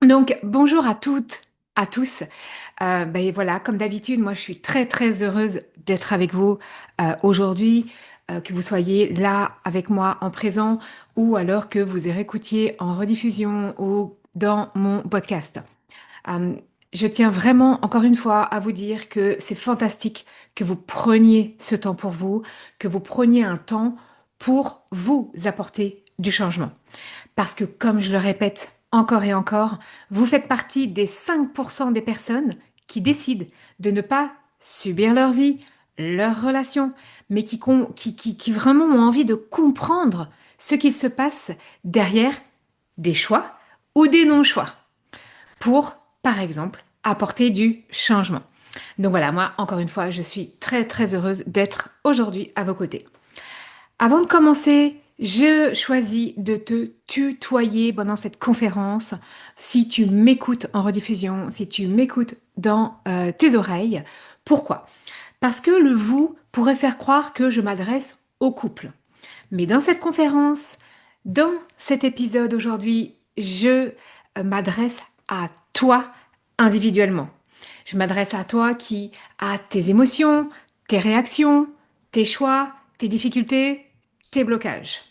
Donc, bonjour à toutes, à tous. Ben voilà, comme d'habitude, moi je suis très très heureuse d'être avec vous aujourd'hui, que vous soyez là avec moi en présent ou alors que vous écoutiez en rediffusion ou dans mon podcast. Euh, je tiens vraiment encore une fois à vous dire que c'est fantastique que vous preniez ce temps pour vous, que vous preniez un temps pour vous apporter du changement. Parce que, comme je le répète encore et encore, vous faites partie des 5% des personnes qui décident de ne pas subir leur vie, leurs relations, mais qui vraiment ont envie de comprendre ce qu'il se passe derrière des choix ou des non-choix pour, par exemple, apporter du changement. Donc voilà, moi, encore une fois, je suis très très heureuse d'être aujourd'hui à vos côtés. Avant de commencer, je choisis de te tutoyer pendant cette conférence. Si tu m'écoutes en rediffusion, si tu m'écoutes dans tes oreilles, pourquoi? Parce que le vous pourrait faire croire que je m'adresse au couple. Mais dans cette conférence, dans cet épisode aujourd'hui, je m'adresse à toi individuellement. Je m'adresse à toi qui as tes émotions, tes réactions, tes choix, tes difficultés, tes blocages.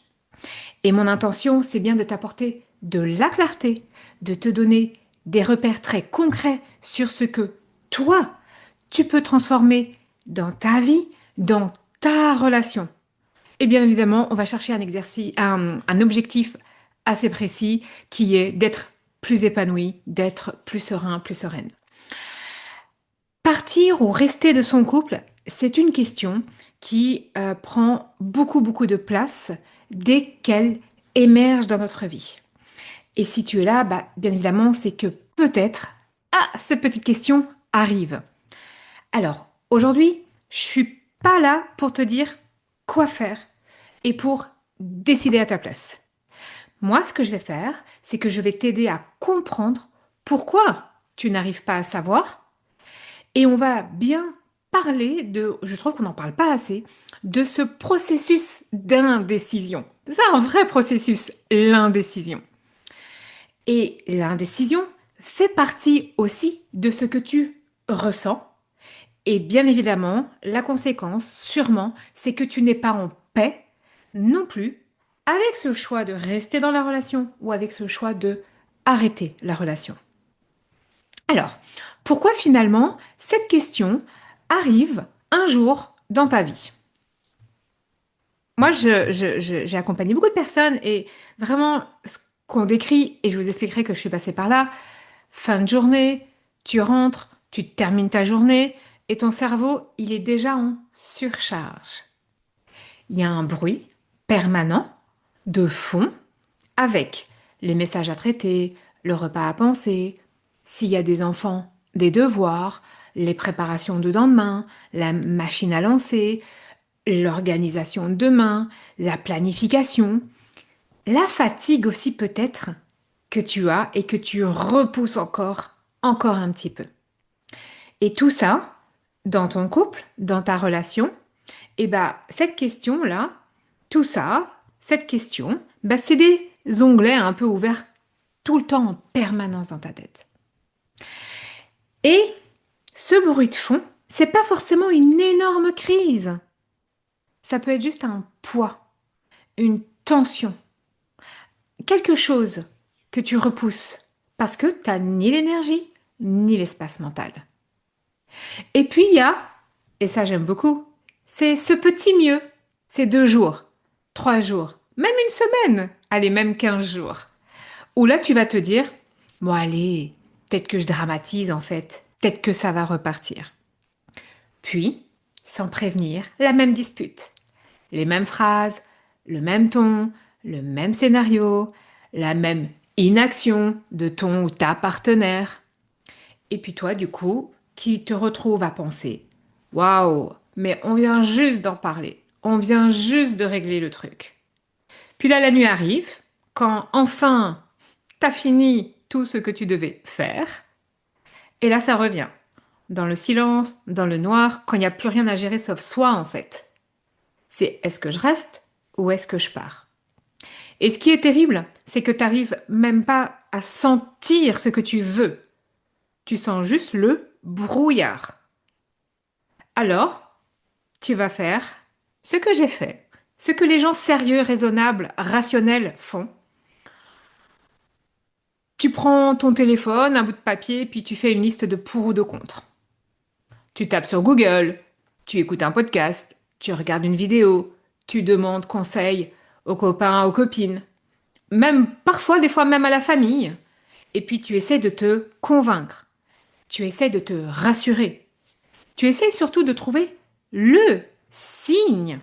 Et mon intention, c'est bien de t'apporter de la clarté, de te donner des repères très concrets sur ce que toi, tu peux transformer dans ta vie, dans ta relation. Et bien évidemment, on va chercher un exercice, un objectif assez précis qui est d'être plus épanoui, d'être plus serein, plus sereine. Partir ou rester de son couple, c'est une question qui prend beaucoup de place dès qu'elle émerge dans notre vie. Et si tu es là, bah, bien évidemment, c'est que peut-être, cette petite question arrive. Alors, aujourd'hui, je suis pas là pour te dire quoi faire et pour décider à ta place. Moi, ce que je vais faire, c'est que je vais t'aider à comprendre pourquoi tu n'arrives pas à savoir et on va bien parler de, je trouve qu'on n'en parle pas assez, de ce processus d'indécision. C'est ça un vrai processus, l'indécision. Et l'indécision fait partie aussi de ce que tu ressens. Et bien évidemment, la conséquence, sûrement, c'est que tu n'es pas en paix non plus avec ce choix de rester dans la relation ou avec ce choix de arrêter la relation. Alors, pourquoi finalement cette question arrive un jour dans ta vie? Moi, j'ai accompagné beaucoup de personnes et vraiment, ce qu'on décrit, et je vous expliquerai que je suis passée par là, fin de journée, tu rentres, tu termines ta journée et ton cerveau, il est déjà en surcharge. Il y a un bruit permanent de fond avec les messages à traiter, le repas à penser, s'il y a des enfants, des devoirs, les préparations de lendemain, la machine à lancer, l'organisation de demain, la planification, la fatigue aussi peut-être que tu as et que tu repousses encore un petit peu. Et tout ça, dans ton couple, dans ta relation, et bah cette question-là, tout ça, cette question, bah c'est des onglets un peu ouverts tout le temps en permanence dans ta tête. Et ce bruit de fond, c'est pas forcément une énorme crise. Ça peut être juste un poids, une tension, quelque chose que tu repousses parce que tu n'as ni l'énergie ni l'espace mental. Et puis il y a, et ça j'aime beaucoup, c'est ce petit mieux, c'est 2 jours, 3 jours, même une semaine, allez, même 15 jours, où là tu vas te dire, bon allez, peut-être que je dramatise en fait, peut-être que ça va repartir. Puis, sans prévenir, la même dispute, les mêmes phrases, le même ton, le même scénario, la même inaction de ton ou ta partenaire. Et puis toi, du coup, qui te retrouve à penser, waouh, mais on vient juste d'en parler, on vient juste de régler le truc. Puis là, la nuit arrive, quand enfin t'as fini tout ce que tu devais faire, et là, ça revient. Dans le silence, dans le noir, quand il n'y a plus rien à gérer sauf soi, en fait. C'est est-ce que je reste ou est-ce que je pars? Et ce qui est terrible, c'est que tu n'arrives même pas à sentir ce que tu veux. Tu sens juste le brouillard. Alors, tu vas faire ce que j'ai fait, ce que les gens sérieux, raisonnables, rationnels font. Tu prends ton téléphone, un bout de papier, puis tu fais une liste de pour ou de contre. Tu tapes sur Google, tu écoutes un podcast, tu regardes une vidéo, tu demandes conseil aux copains, aux copines, même parfois, des fois même à la famille. Et puis tu essaies de te convaincre, tu essaies de te rassurer, tu essaies surtout de trouver le signe,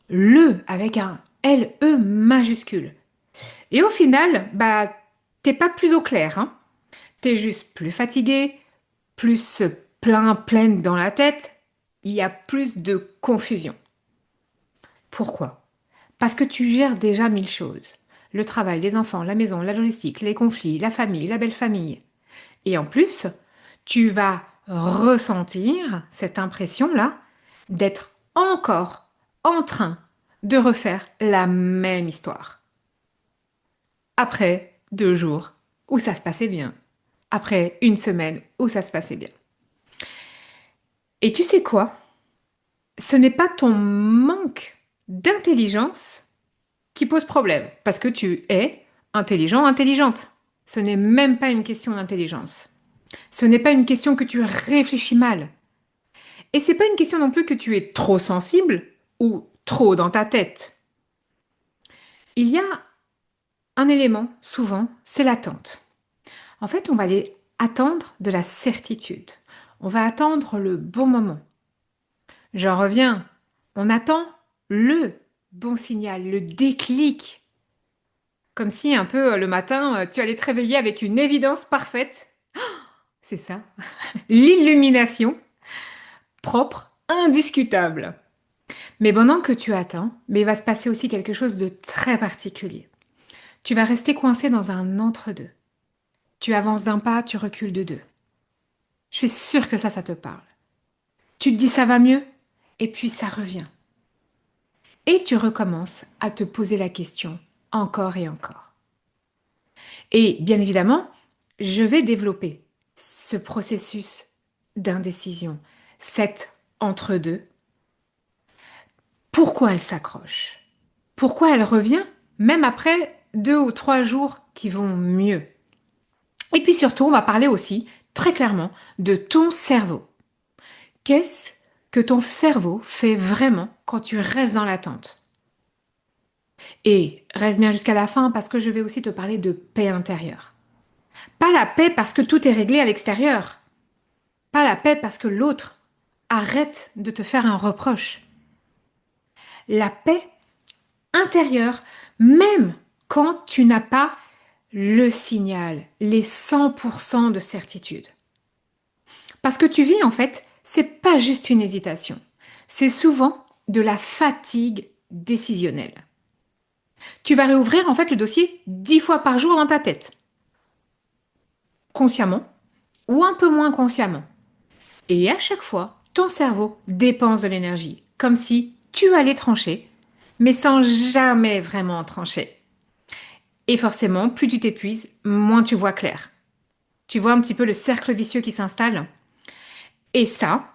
le avec un L-E majuscule. Et au final, bah, t'es pas plus au clair, hein. T'es juste plus fatigué, plus pleine dans la tête, il y a plus de confusion. Pourquoi? Parce que tu gères déjà mille choses. Le travail, les enfants, la maison, la logistique, les conflits, la famille, la belle famille. Et en plus, tu vas ressentir cette impression-là d'être encore en train de refaire la même histoire. Après 2 jours où ça se passait bien. Après une semaine où ça se passait bien. Et tu sais quoi? Ce n'est pas ton manque d'intelligence qui pose problème, parce que tu es intelligent, intelligente. Ce n'est même pas une question d'intelligence. Ce n'est pas une question que tu réfléchis mal. Et c'est pas une question non plus que tu es trop sensible ou trop dans ta tête. Il y a un élément, souvent, c'est l'attente. En fait, on va aller attendre de la certitude. On va attendre le bon moment. J'en reviens. On attend le bon signal, le déclic. Comme si un peu le matin, tu allais te réveiller avec une évidence parfaite. C'est ça. L'illumination propre, indiscutable. Mais pendant que tu attends, mais il va se passer aussi quelque chose de très particulier. Tu vas rester coincé dans un entre-deux. Tu avances d'un pas, tu recules de deux. Je suis sûre que ça te parle. Tu te dis ça va mieux, et puis ça revient. Et tu recommences à te poser la question encore et encore. Et bien évidemment, je vais développer ce processus d'indécision, cet entre-deux. Pourquoi elle s'accroche? Pourquoi elle revient même après 2 ou 3 jours qui vont mieux? Et puis surtout, on va parler aussi très clairement de ton cerveau. Qu'est-ce que ton cerveau fait vraiment quand tu restes dans l'attente? Et reste bien jusqu'à la fin parce que je vais aussi te parler de paix intérieure. Pas la paix parce que tout est réglé à l'extérieur. Pas la paix parce que l'autre arrête de te faire un reproche. La paix intérieure, même quand tu n'as pas le signal, les 100% de certitude. Parce que tu vis en fait, c'est pas juste une hésitation. C'est souvent de la fatigue décisionnelle. Tu vas réouvrir en fait le dossier 10 fois par jour dans ta tête. Consciemment ou un peu moins consciemment. Et à chaque fois, ton cerveau dépense de l'énergie, comme si tu allais trancher, mais sans jamais vraiment trancher. Et forcément, plus tu t'épuises, moins tu vois clair. Tu vois un petit peu le cercle vicieux qui s'installe. Et ça,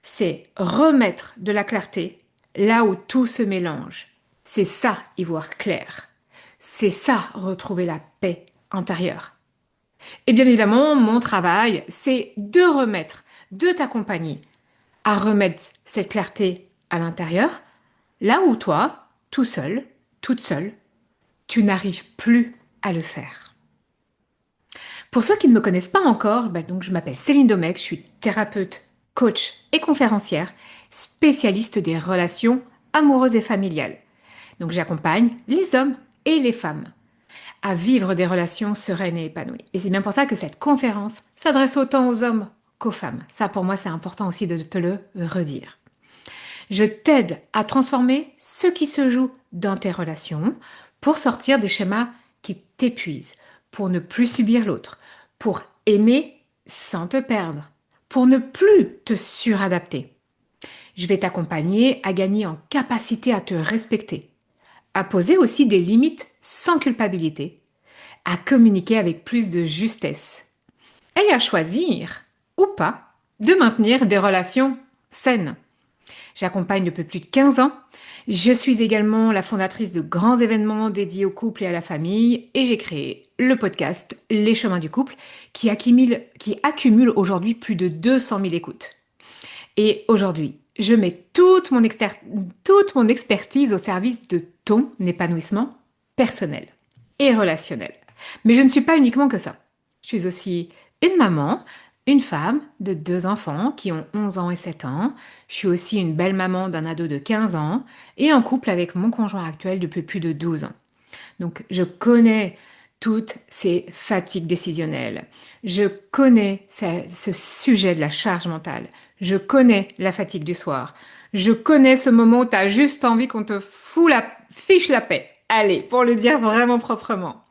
c'est remettre de la clarté là où tout se mélange. C'est ça, y voir clair. C'est ça, retrouver la paix intérieure. Et bien évidemment, mon travail, c'est de t'accompagner à remettre cette clarté à l'intérieur, là où toi, tout seul, toute seule, tu n'arrives plus à le faire. Pour ceux qui ne me connaissent pas encore, donc je m'appelle Céline Domecq, je suis thérapeute, coach et conférencière, spécialiste des relations amoureuses et familiales. Donc j'accompagne les hommes et les femmes à vivre des relations sereines et épanouies. Et c'est bien pour ça que cette conférence s'adresse autant aux hommes qu'aux femmes. Ça, pour moi, c'est important aussi de te le redire. Je t'aide à transformer ce qui se joue dans tes relations pour sortir des schémas qui t'épuisent, pour ne plus subir l'autre, pour aimer sans te perdre, pour ne plus te suradapter. Je vais t'accompagner à gagner en capacité à te respecter, à poser aussi des limites sans culpabilité, à communiquer avec plus de justesse et à choisir, ou pas, de maintenir des relations saines. J'accompagne depuis plus de 15 ans. Je suis également la fondatrice de grands événements dédiés au couple et à la famille et j'ai créé le podcast Les Chemins du couple qui accumule aujourd'hui plus de 200 000 écoutes. Et aujourd'hui, je mets toute mon expertise au service de ton épanouissement personnel et relationnel. Mais je ne suis pas uniquement que ça. Je suis aussi une maman, une femme de 2 enfants qui ont 11 ans et 7 ans. Je suis aussi une belle maman d'un ado de 15 ans et en couple avec mon conjoint actuel depuis plus de 12 ans. Donc, je connais toutes ces fatigues décisionnelles. Je connais ce sujet de la charge mentale. Je connais la fatigue du soir. Je connais ce moment où tu as juste envie qu'on te fiche la paix. Allez, pour le dire vraiment proprement.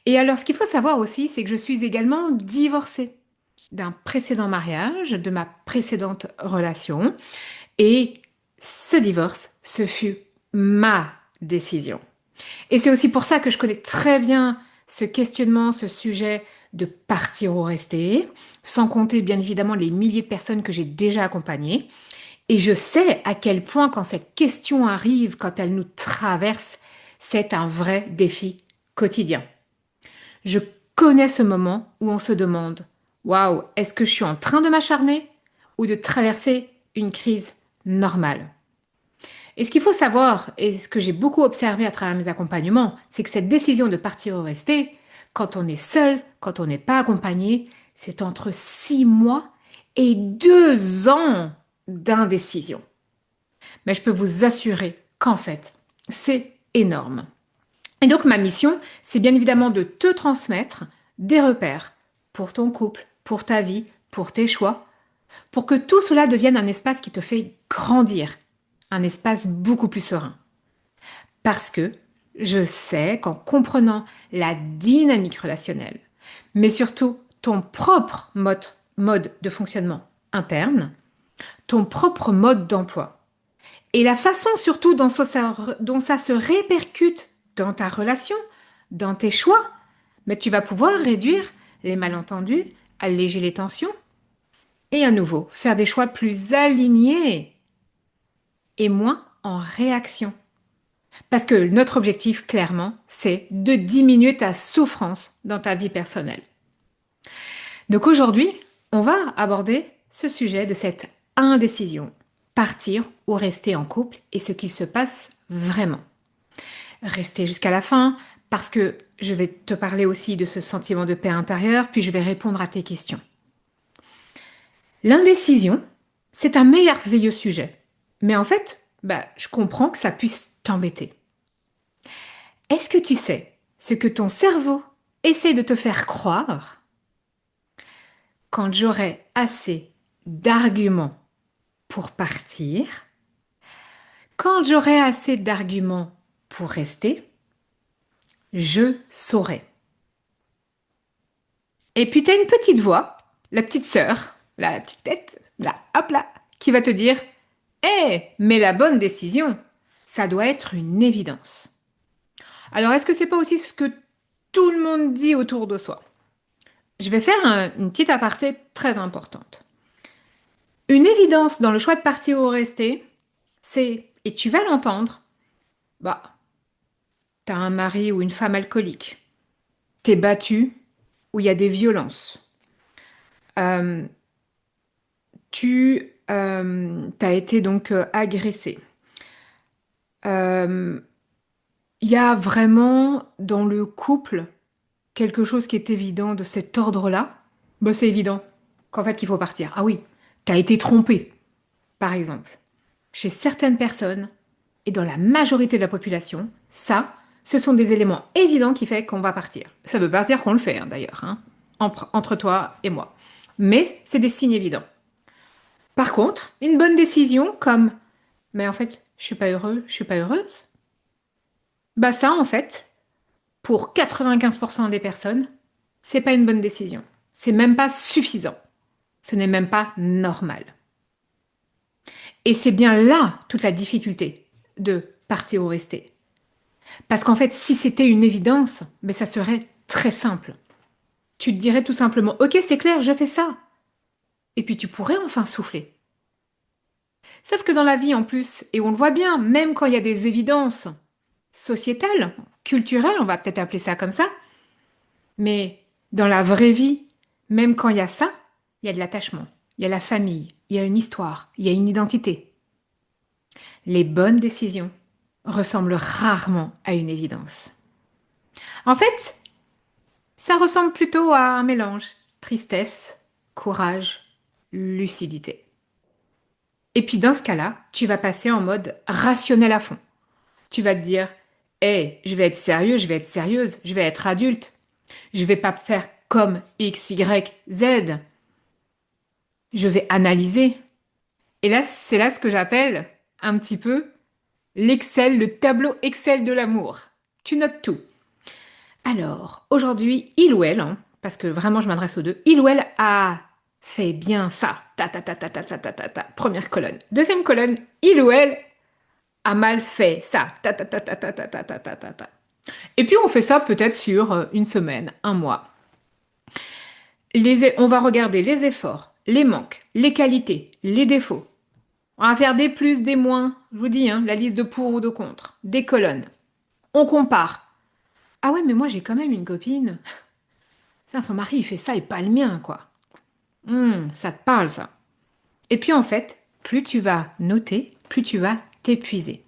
Et alors, ce qu'il faut savoir aussi, c'est que je suis également divorcée d'un précédent mariage, de ma précédente relation. Et ce divorce, ce fut ma décision. Et c'est aussi pour ça que je connais très bien ce questionnement, ce sujet de partir ou rester, sans compter bien évidemment les milliers de personnes que j'ai déjà accompagnées. Et je sais à quel point quand cette question arrive, quand elle nous traverse, c'est un vrai défi quotidien. Je connais ce moment où on se demande, waouh, est-ce que je suis en train de m'acharner ou de traverser une crise normale? Et ce qu'il faut savoir, et ce que j'ai beaucoup observé à travers mes accompagnements, c'est que cette décision de partir ou rester, quand on est seul, quand on n'est pas accompagné, c'est entre 6 mois et 2 ans d'indécision. Mais je peux vous assurer qu'en fait, c'est énorme. Et donc ma mission, c'est bien évidemment de te transmettre des repères pour ton couple, pour ta vie, pour tes choix, pour que tout cela devienne un espace qui te fait grandir, un espace beaucoup plus serein. Parce que je sais qu'en comprenant la dynamique relationnelle, mais surtout ton propre mode de fonctionnement interne, ton propre mode d'emploi, et la façon surtout dont ça se répercute dans ta relation, dans tes choix, mais tu vas pouvoir réduire les malentendus, alléger les tensions, et à nouveau faire des choix plus alignés et moins en réaction. Parce que notre objectif, clairement, c'est de diminuer ta souffrance dans ta vie personnelle. Donc aujourd'hui, on va aborder ce sujet de cette indécision, partir ou rester en couple et ce qu'il se passe vraiment. Rester jusqu'à la fin parce que je vais te parler aussi de ce sentiment de paix intérieure, puis je vais répondre à tes questions. L'indécision, c'est un merveilleux sujet. Mais en fait, je comprends que ça puisse t'embêter. Est-ce que tu sais ce que ton cerveau essaie de te faire croire? Quand j'aurai assez d'arguments pour partir, quand j'aurai assez d'arguments pour rester, je saurai. Et puis tu as une petite voix, la petite sœur, la petite tête, là, hop là, qui va te dire mais la bonne décision, ça doit être une évidence. Alors, est-ce que c'est pas aussi ce que tout le monde dit autour de soi? Je vais faire une petite aparté très importante. Une évidence dans le choix de partir ou rester, c'est, et tu vas l'entendre, t'as un mari ou une femme alcoolique, t'es battu ou il y a des violences, euh, tu t'as été donc agressé. Il y a vraiment dans le couple quelque chose qui est évident de cet ordre-là. C'est évident qu'en fait qu'il faut partir. Ah oui, t'as été trompé, par exemple. Chez certaines personnes et dans la majorité de la population, ça, ce sont des éléments évidents qui font qu'on va partir. Ça veut pas dire qu'on le fait, d'ailleurs, entre toi et moi. Mais c'est des signes évidents. Par contre, une bonne décision comme mais en fait, je suis pas heureux, je suis pas heureuse. Ça, en fait, pour 95% des personnes, c'est pas une bonne décision. C'est même pas suffisant. Ce n'est même pas normal. Et c'est bien là toute la difficulté de partir ou rester. Parce qu'en fait, si c'était une évidence, ça serait très simple. Tu te dirais tout simplement, ok, c'est clair, je fais ça. Et puis tu pourrais enfin souffler. Sauf que dans la vie en plus, et on le voit bien, même quand il y a des évidences sociétales, culturelles, on va peut-être appeler ça comme ça, mais dans la vraie vie, même quand il y a ça, il y a de l'attachement, il y a la famille, il y a une histoire, il y a une identité. Les bonnes décisions ressemblent rarement à une évidence. En fait, ça ressemble plutôt à un mélange tristesse, courage, lucidité. Et puis dans ce cas-là, tu vas passer en mode rationnel à fond. Tu vas te dire, hé, je vais être sérieux, je vais être sérieuse, je vais être adulte. Je vais pas faire comme X, Y, Z. Je vais analyser. Et là, c'est là ce que j'appelle un petit peu l'Excel, le tableau Excel de l'amour. Tu notes tout. Alors, aujourd'hui, il ou elle, hein, parce que vraiment je m'adresse aux deux, il ou elle a fait bien ça. Ta ta ta ta ta ta ta ta ta. Première colonne. Deuxième colonne, il ou elle a mal fait ça. Ta ta ta ta ta ta ta ta ta ta ta. Et puis on fait ça peut-être sur une semaine, un mois. On va regarder les efforts, les manques, les qualités, les défauts. On va faire des plus, des moins. Je vous dis, hein, la liste de pour ou de contre. Des colonnes. On compare. Ah ouais, mais moi j'ai quand même une copine. Ça, son mari il fait ça et pas le mien, quoi. Ça te parle, ça. Et puis en fait, plus tu vas noter, plus tu vas t'épuiser.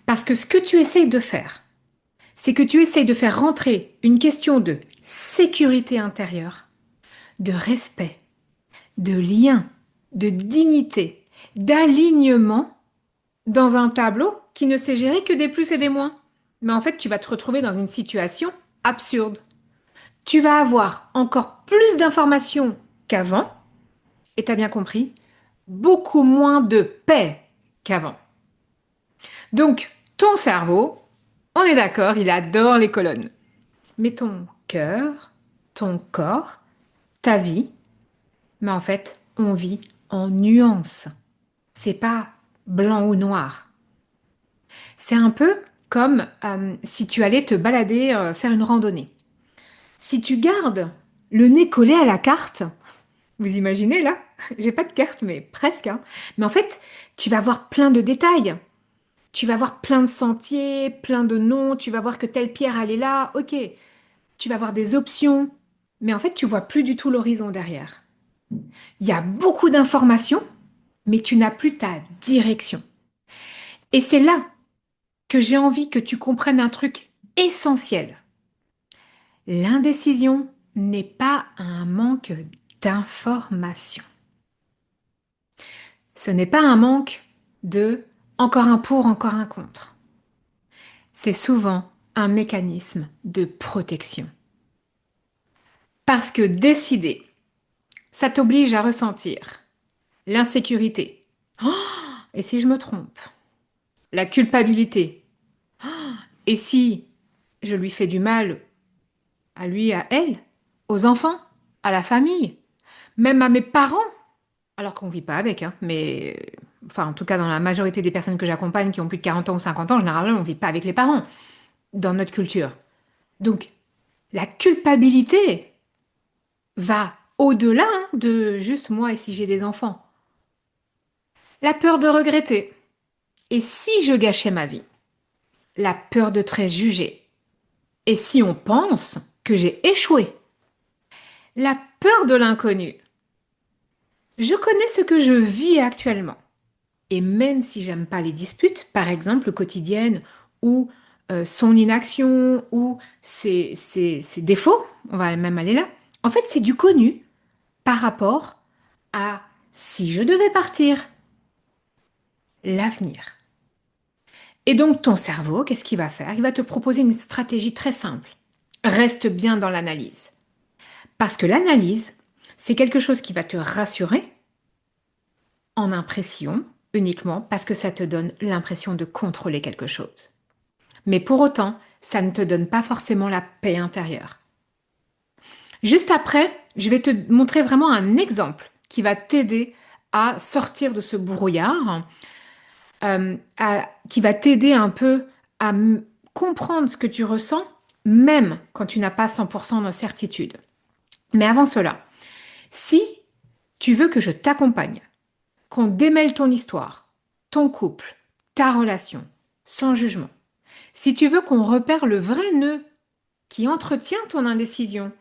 Parce que ce que tu essayes de faire, c'est que tu essayes de faire rentrer une question de sécurité intérieure, de respect, de lien, de dignité, d'alignement dans un tableau qui ne sait gérer que des plus et des moins. Mais en fait, tu vas te retrouver dans une situation absurde. Tu vas avoir encore plus d'informations qu'avant, et tu as bien compris, beaucoup moins de paix qu'avant. Donc, ton cerveau, on est d'accord, il adore les colonnes. Mais ton cœur, ton corps, ta vie, mais en fait, on vit en nuances. C'est pas blanc ou noir. C'est un peu comme si tu allais te balader, faire une randonnée. Si tu gardes le nez collé à la carte, vous imaginez là? J'ai pas de carte, mais presque, hein. Mais en fait, tu vas voir plein de détails. Tu vas voir plein de sentiers, plein de noms. Tu vas voir que telle pierre, elle est là. Ok. Tu vas voir des options. Mais en fait, tu vois plus du tout l'horizon derrière. Il y a beaucoup d'informations, mais tu n'as plus ta direction. Et c'est là que j'ai envie que tu comprennes un truc essentiel. L'indécision n'est pas un manque d'information. Ce n'est pas un manque de encore un pour, encore un contre. C'est souvent un mécanisme de protection. Parce que décider, ça t'oblige à ressentir l'insécurité. Oh, et si je me trompe? La culpabilité. Et si je lui fais du mal à lui, à elle, aux enfants, à la famille, même à mes parents, alors qu'on vit pas avec, hein, mais enfin, en tout cas, dans la majorité des personnes que j'accompagne qui ont plus de 40 ans ou 50 ans, généralement, on vit pas avec les parents dans notre culture. Donc, la culpabilité va au-delà hein, de juste moi et si j'ai des enfants. La peur de regretter. Et si je gâchais ma vie? La peur de être jugé. Et si on pense que j'ai échoué? La peur de l'inconnu. Je connais ce que je vis actuellement. Et même si j'aime pas les disputes, par exemple quotidiennes, ou son inaction, ou ses défauts, on va même aller là, en fait c'est du connu par rapport à si je devais partir, l'avenir. Et donc ton cerveau, qu'est-ce qu'il va faire? Il va te proposer une stratégie très simple. Reste bien dans l'analyse. Parce que l'analyse, c'est quelque chose qui va te rassurer en impression uniquement parce que ça te donne l'impression de contrôler quelque chose. Mais pour autant, ça ne te donne pas forcément la paix intérieure. Juste après, je vais te montrer vraiment un exemple qui va t'aider à sortir de ce brouillard, qui va t'aider un peu à comprendre ce que tu ressens même quand tu n'as pas 100% de certitude. Mais avant cela, si tu veux que je t'accompagne, qu'on démêle ton histoire, ton couple, ta relation, sans jugement, si tu veux qu'on repère le vrai nœud qui entretient ton indécision,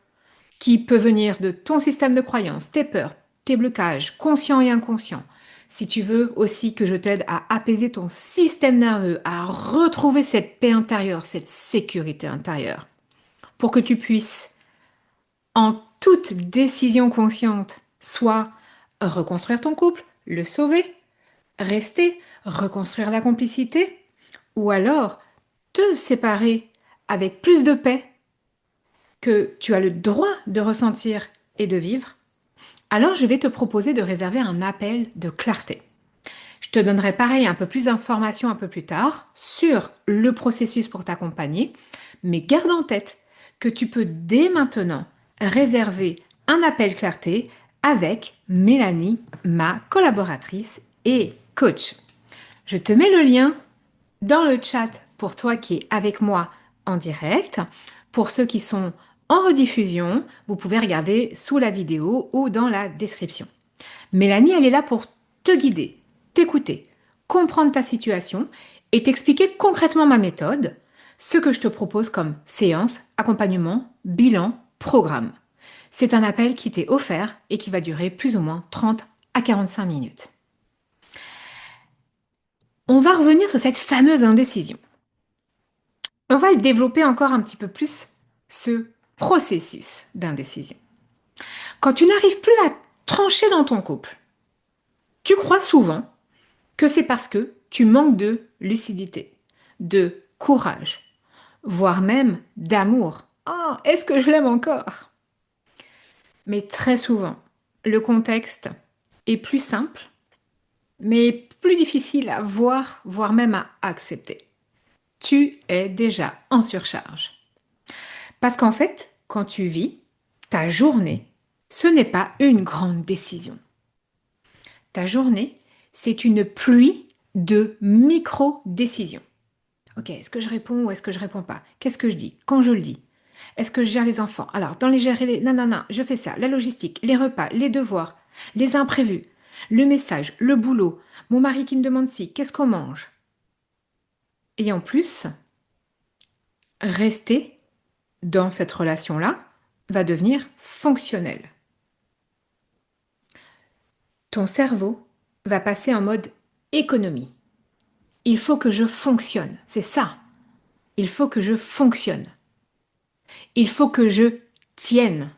qui peut venir de ton système de croyance, tes peurs, tes blocages, conscients et inconscients. Si tu veux aussi que je t'aide à apaiser ton système nerveux, à retrouver cette paix intérieure, cette sécurité intérieure, pour que tu puisses, en toute décision consciente, soit reconstruire ton couple, le sauver, rester, reconstruire la complicité, ou alors te séparer avec plus de paix que tu as le droit de ressentir et de vivre, alors je vais te proposer de réserver un appel de clarté. Je te donnerai pareil un peu plus d'informations un peu plus tard sur le processus pour t'accompagner, mais garde en tête que tu peux dès maintenant réserver un appel clarté avec Mélanie, ma collaboratrice et coach. Je te mets le lien dans le chat pour toi qui es avec moi en direct. Pour ceux qui sont en rediffusion, vous pouvez regarder sous la vidéo ou dans la description. Mélanie, elle est là pour te guider, t'écouter, comprendre ta situation et t'expliquer concrètement ma méthode, ce que je te propose comme séance, accompagnement, bilan, programme. C'est un appel qui t'est offert et qui va durer plus ou moins 30 à 45 minutes. On va revenir sur cette fameuse indécision. On va le développer encore un petit peu plus, ce processus d'indécision. Quand tu n'arrives plus à trancher dans ton couple, tu crois souvent que c'est parce que tu manques de lucidité, de courage, voire même d'amour. Oh, est-ce que je l'aime encore? Mais très souvent, le contexte est plus simple, mais plus difficile à voir, voire même à accepter. Tu es déjà en surcharge. Parce qu'en fait, quand tu vis ta journée, ce n'est pas une grande décision. Ta journée, c'est une pluie de micro-décisions. Ok, est-ce que je réponds ou est-ce que je réponds pas? Qu'est-ce que je dis? Quand je le dis? Est-ce que je gère les enfants? Alors, dans les gérer les... Non, non, non, je fais ça. La logistique, les repas, les devoirs, les imprévus, le message, le boulot, mon mari qui me demande si, qu'est-ce qu'on mange? Et en plus, rester dans cette relation-là va devenir fonctionnel. Ton cerveau va passer en mode économie. Il faut que je fonctionne, c'est ça. Il faut que je fonctionne. Il faut que je tienne.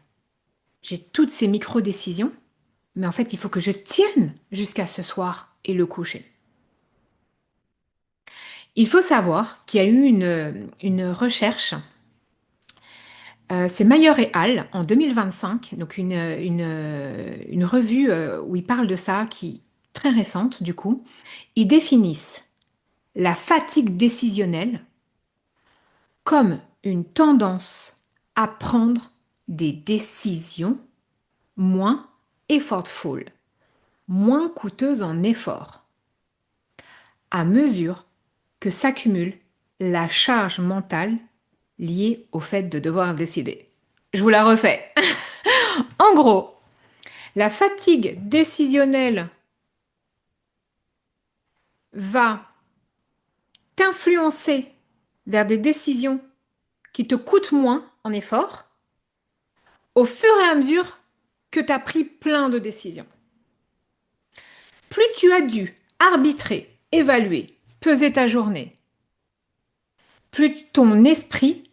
J'ai toutes ces micro-décisions, mais en fait, il faut que je tienne jusqu'à ce soir et le coucher. Il faut savoir qu'il y a eu une recherche, c'est Mayer et Al en 2025, donc une revue où ils parlent de ça, qui est très récente du coup. Ils définissent la fatigue décisionnelle comme une tendance à prendre des décisions moins effortful, moins coûteuses en effort, à mesure que s'accumule la charge mentale liée au fait de devoir décider. Je vous la refais. En gros, la fatigue décisionnelle va t'influencer vers des décisions qui te coûtent moins en effort au fur et à mesure que tu as pris plein de décisions. Plus tu as dû arbitrer, évaluer, peser ta journée, plus ton esprit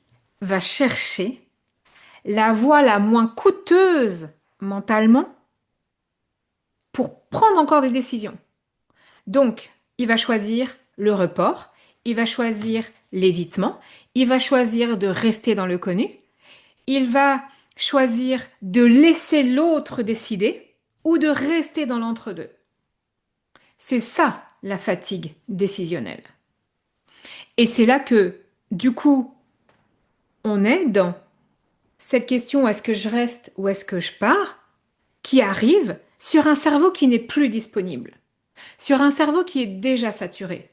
va chercher la voie la moins coûteuse mentalement pour prendre encore des décisions. Donc, il va choisir le report, il va choisir l'évitement, il va choisir de rester dans le connu, il va choisir de laisser l'autre décider ou de rester dans l'entre-deux. C'est ça la fatigue décisionnelle. Et c'est là que, du coup, on est dans cette question est-ce que je reste ou est-ce que je pars qui arrive sur un cerveau qui n'est plus disponible, sur un cerveau qui est déjà saturé.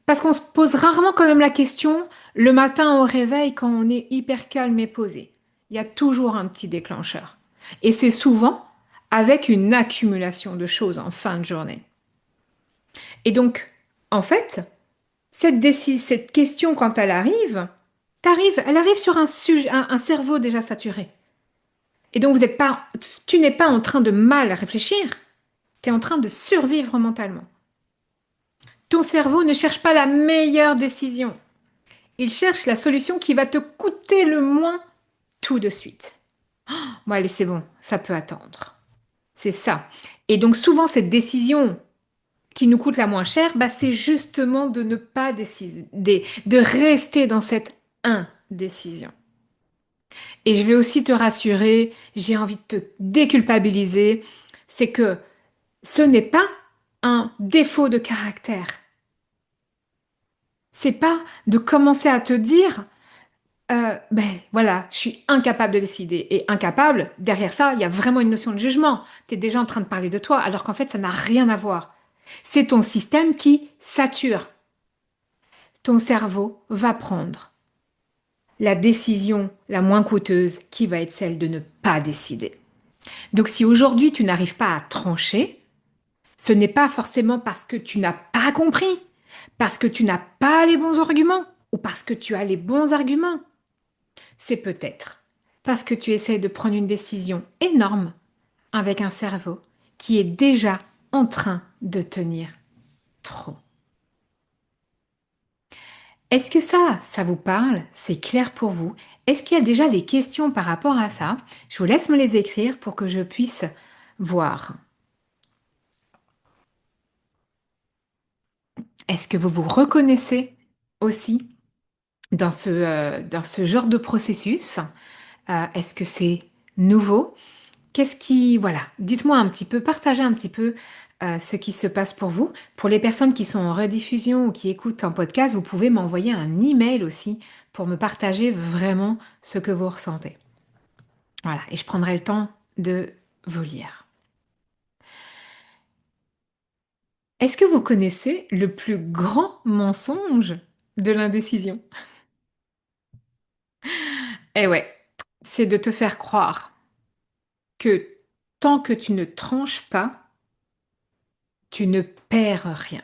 Parce qu'on se pose rarement quand même la question le matin au réveil quand on est hyper calme et posé. Il y a toujours un petit déclencheur. Et c'est souvent avec une accumulation de choses en fin de journée. Et donc, en fait, cette question, quand elle arrive sur un cerveau déjà saturé. Et donc, tu n'es pas en train de mal réfléchir, tu es en train de survivre mentalement. Ton cerveau ne cherche pas la meilleure décision. Il cherche la solution qui va te coûter le moins tout de suite. Bon, allez, c'est bon, ça peut attendre. C'est ça. Et donc, souvent, cette décision qui nous coûte la moins chère, bah, c'est justement de ne pas décider, de rester dans cette indécision. Et je vais aussi te rassurer, j'ai envie de te déculpabiliser, c'est que ce n'est pas un défaut de caractère. C'est pas de commencer à te dire, ben voilà, je suis incapable de décider. Et incapable, derrière ça, il y a vraiment une notion de jugement. Tu es déjà en train de parler de toi, alors qu'en fait, ça n'a rien à voir. C'est ton système qui sature. Ton cerveau va prendre la décision la moins coûteuse qui va être celle de ne pas décider. Donc si aujourd'hui tu n'arrives pas à trancher, ce n'est pas forcément parce que tu n'as pas compris, parce que tu n'as pas les bons arguments ou parce que tu as les bons arguments. C'est peut-être parce que tu essaies de prendre une décision énorme avec un cerveau qui est déjà en train de tenir trop. Est-ce que ça vous parle? C'est clair pour vous? Est-ce qu'il y a déjà des questions par rapport à ça? Je vous laisse me les écrire pour que je puisse voir. Est-ce que vous vous reconnaissez aussi dans ce genre de processus? Est-ce que c'est nouveau? Voilà, dites-moi un petit peu, partagez un petit peu ce qui se passe pour vous. Pour les personnes qui sont en rediffusion ou qui écoutent en podcast, vous pouvez m'envoyer un email aussi pour me partager vraiment ce que vous ressentez. Voilà, et je prendrai le temps de vous lire. Est-ce que vous connaissez le plus grand mensonge de l'indécision? Eh ouais, c'est de te faire croire que tant que tu ne tranches pas, tu ne perds rien.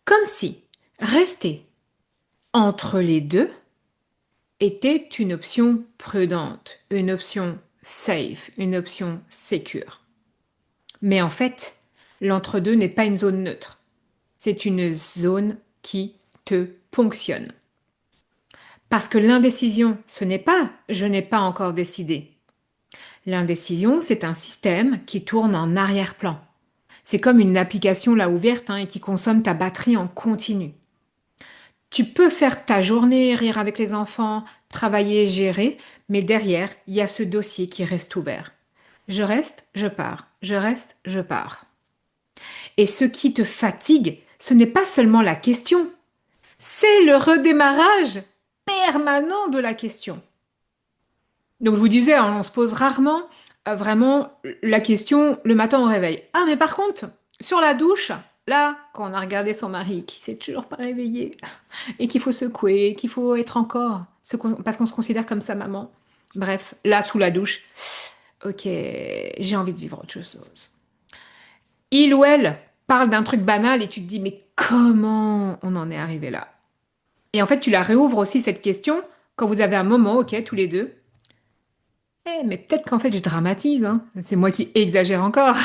Comme si rester entre les deux était une option prudente, une option safe, une option sécure. Mais en fait, l'entre-deux n'est pas une zone neutre. C'est une zone qui te ponctionne. Parce que l'indécision, ce n'est pas je n'ai pas encore décidé. L'indécision, c'est un système qui tourne en arrière-plan. C'est comme une application là ouverte et qui consomme ta batterie en continu. Tu peux faire ta journée, rire avec les enfants, travailler, gérer, mais derrière, il y a ce dossier qui reste ouvert. Je reste, je pars. Je reste, je pars. Et ce qui te fatigue, ce n'est pas seulement la question, c'est le redémarrage permanent de la question. Donc je vous disais, on se pose rarement vraiment la question le matin au réveil. Ah mais par contre, sur la douche, là, quand on a regardé son mari qui s'est toujours pas réveillé et qu'il faut secouer, qu'il faut être encore, parce qu'on se considère comme sa maman. Bref, là, sous la douche, ok, j'ai envie de vivre autre chose. Il ou elle parle d'un truc banal et tu te dis, mais comment on en est arrivé là? Et en fait, tu la réouvres aussi cette question quand vous avez un moment, ok, tous les deux. Mais peut-être qu'en fait, je dramatise, hein. C'est moi qui exagère encore.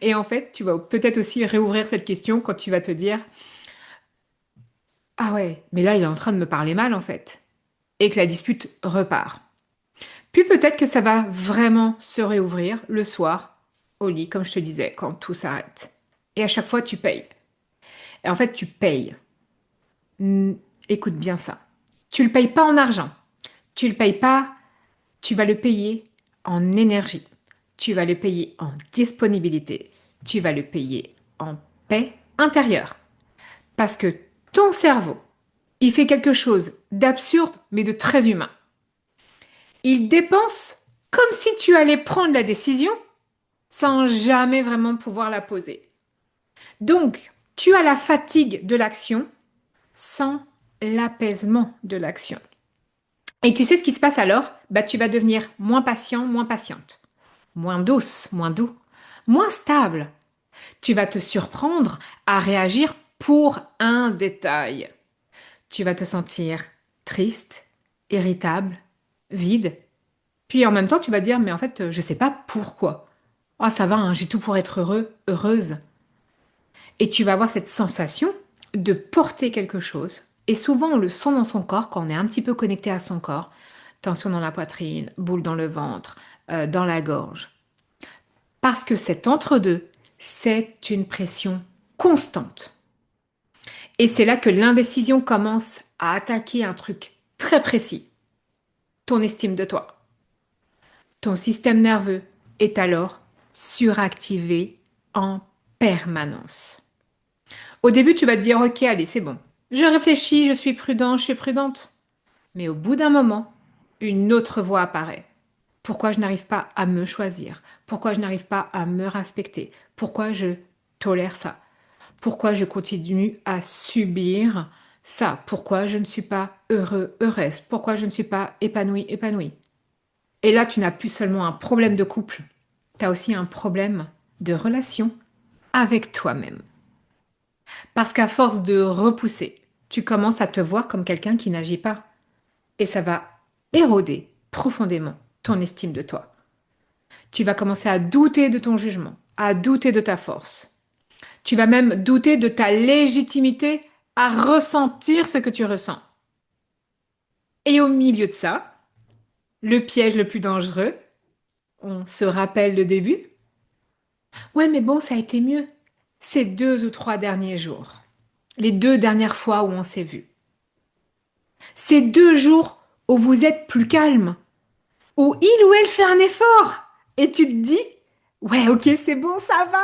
Et en fait, tu vas peut-être aussi réouvrir cette question quand tu vas te dire, ah ouais, mais là, il est en train de me parler mal, en fait. Et que la dispute repart. Puis peut-être que ça va vraiment se réouvrir le soir, au lit, comme je te disais, quand tout s'arrête. Et à chaque fois, tu payes. Et en fait, tu payes. Hmm, écoute bien ça. Tu le payes pas en argent. Tu le payes pas, tu vas le payer en énergie. Tu vas le payer en disponibilité. Tu vas le payer en paix intérieure. Parce que ton cerveau, il fait quelque chose d'absurde, mais de très humain. Il dépense comme si tu allais prendre la décision sans jamais vraiment pouvoir la poser. Donc, Tu as la fatigue de l'action sans l'apaisement de l'action. Et tu sais ce qui se passe alors? Bah, tu vas devenir moins patient, moins patiente, moins douce, moins doux, moins stable. Tu vas te surprendre à réagir pour un détail. Tu vas te sentir triste, irritable, vide. Puis en même temps, tu vas dire, mais en fait, je sais pas pourquoi. Ah, ça va, hein, j'ai tout pour être heureux, heureuse. Et tu vas avoir cette sensation de porter quelque chose. Et souvent, on le sent dans son corps quand on est un petit peu connecté à son corps. Tension dans la poitrine, boule dans le ventre, dans la gorge. Parce que cet entre-deux, c'est une pression constante. Et c'est là que l'indécision commence à attaquer un truc très précis, ton estime de toi. Ton système nerveux est alors suractivé en permanence. Au début, tu vas te dire, ok, allez, c'est bon. Je réfléchis, je suis prudent, je suis prudente. Mais au bout d'un moment, une autre voix apparaît. Pourquoi je n'arrive pas à me choisir? Pourquoi je n'arrive pas à me respecter? Pourquoi je tolère ça? Pourquoi je continue à subir ça? Pourquoi je ne suis pas heureux, heureuse? Pourquoi je ne suis pas épanoui, épanouie? Et là, tu n'as plus seulement un problème de couple, tu as aussi un problème de relation avec toi-même. Parce qu'à force de repousser, tu commences à te voir comme quelqu'un qui n'agit pas. Et ça va éroder profondément ton estime de toi. Tu vas commencer à douter de ton jugement, à douter de ta force. Tu vas même douter de ta légitimité à ressentir ce que tu ressens. Et au milieu de ça, le piège le plus dangereux, on se rappelle le début. Ouais, mais bon, ça a été mieux. Ces 2 ou 3 derniers jours, les 2 dernières fois où on s'est vu. Ces 2 jours où vous êtes plus calme, où il ou elle fait un effort. Et tu te dis, ouais, ok, c'est bon, ça va.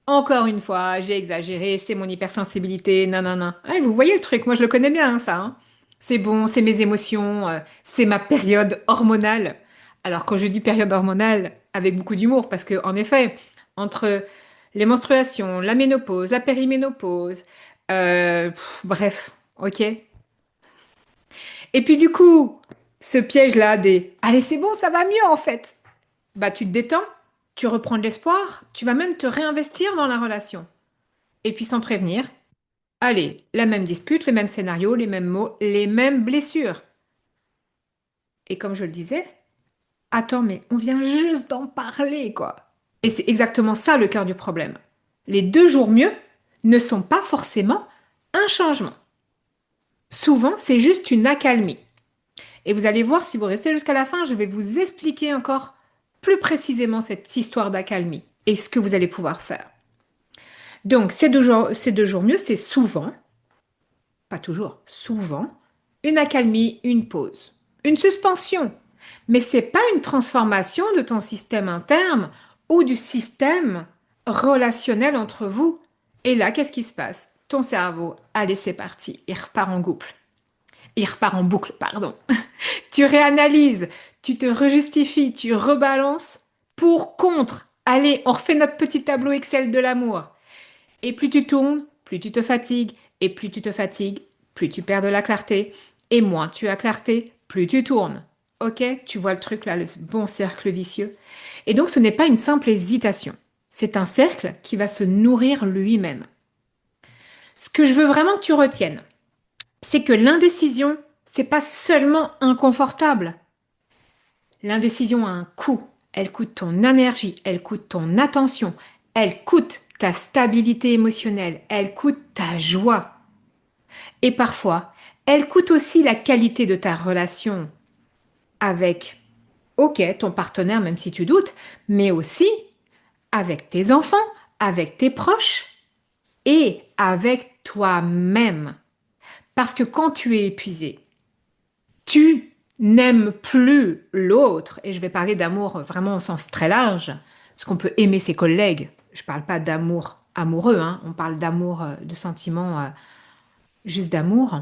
Encore une fois, j'ai exagéré, c'est mon hypersensibilité, non, non, non. Ah, vous voyez le truc, moi je le connais bien, ça, hein. C'est bon, c'est mes émotions, c'est ma période hormonale. Alors quand je dis période hormonale, avec beaucoup d'humour, parce que en effet, entre les menstruations, la ménopause, la périménopause, bref, ok. Et puis du coup, ce piège-là des allez, c'est bon, ça va mieux en fait. Bah, tu te détends, tu reprends de l'espoir, tu vas même te réinvestir dans la relation. Et puis sans prévenir, allez, la même dispute, le même scénario, les mêmes mots, les mêmes blessures. Et comme je le disais, attends, mais on vient juste d'en parler, quoi. Et c'est exactement ça le cœur du problème. Les 2 jours mieux ne sont pas forcément un changement. Souvent, c'est juste une accalmie. Et vous allez voir, si vous restez jusqu'à la fin, je vais vous expliquer encore plus précisément cette histoire d'accalmie et ce que vous allez pouvoir faire. Donc, ces deux jours mieux, c'est souvent, pas toujours, souvent, une accalmie, une pause, une suspension. Mais c'est pas une transformation de ton système interne ou du système relationnel entre vous. Et là, qu'est-ce qui se passe? Ton cerveau, allez, c'est parti, il repart en boucle. Il repart en boucle, pardon. Tu réanalyses, tu te rejustifies, tu rebalances pour, contre. Allez, on refait notre petit tableau Excel de l'amour. Et plus tu tournes, plus tu te fatigues. Et plus tu te fatigues, plus tu perds de la clarté. Et moins tu as clarté, plus tu tournes. Ok? Tu vois le truc là, le bon cercle vicieux. Et donc ce n'est pas une simple hésitation. C'est un cercle qui va se nourrir lui-même. Ce que je veux vraiment que tu retiennes, c'est que l'indécision, c'est pas seulement inconfortable. L'indécision a un coût. Elle coûte ton énergie, elle coûte ton attention, elle coûte ta stabilité émotionnelle, elle coûte ta joie. Et parfois, elle coûte aussi la qualité de ta relation avec, ok, ton partenaire, même si tu doutes, mais aussi avec tes enfants, avec tes proches et avec toi-même. Parce que quand tu es épuisé, tu n'aimes plus l'autre, et je vais parler d'amour vraiment au sens très large, parce qu'on peut aimer ses collègues. Je ne parle pas d'amour amoureux, hein. On parle d'amour, de sentiments juste d'amour.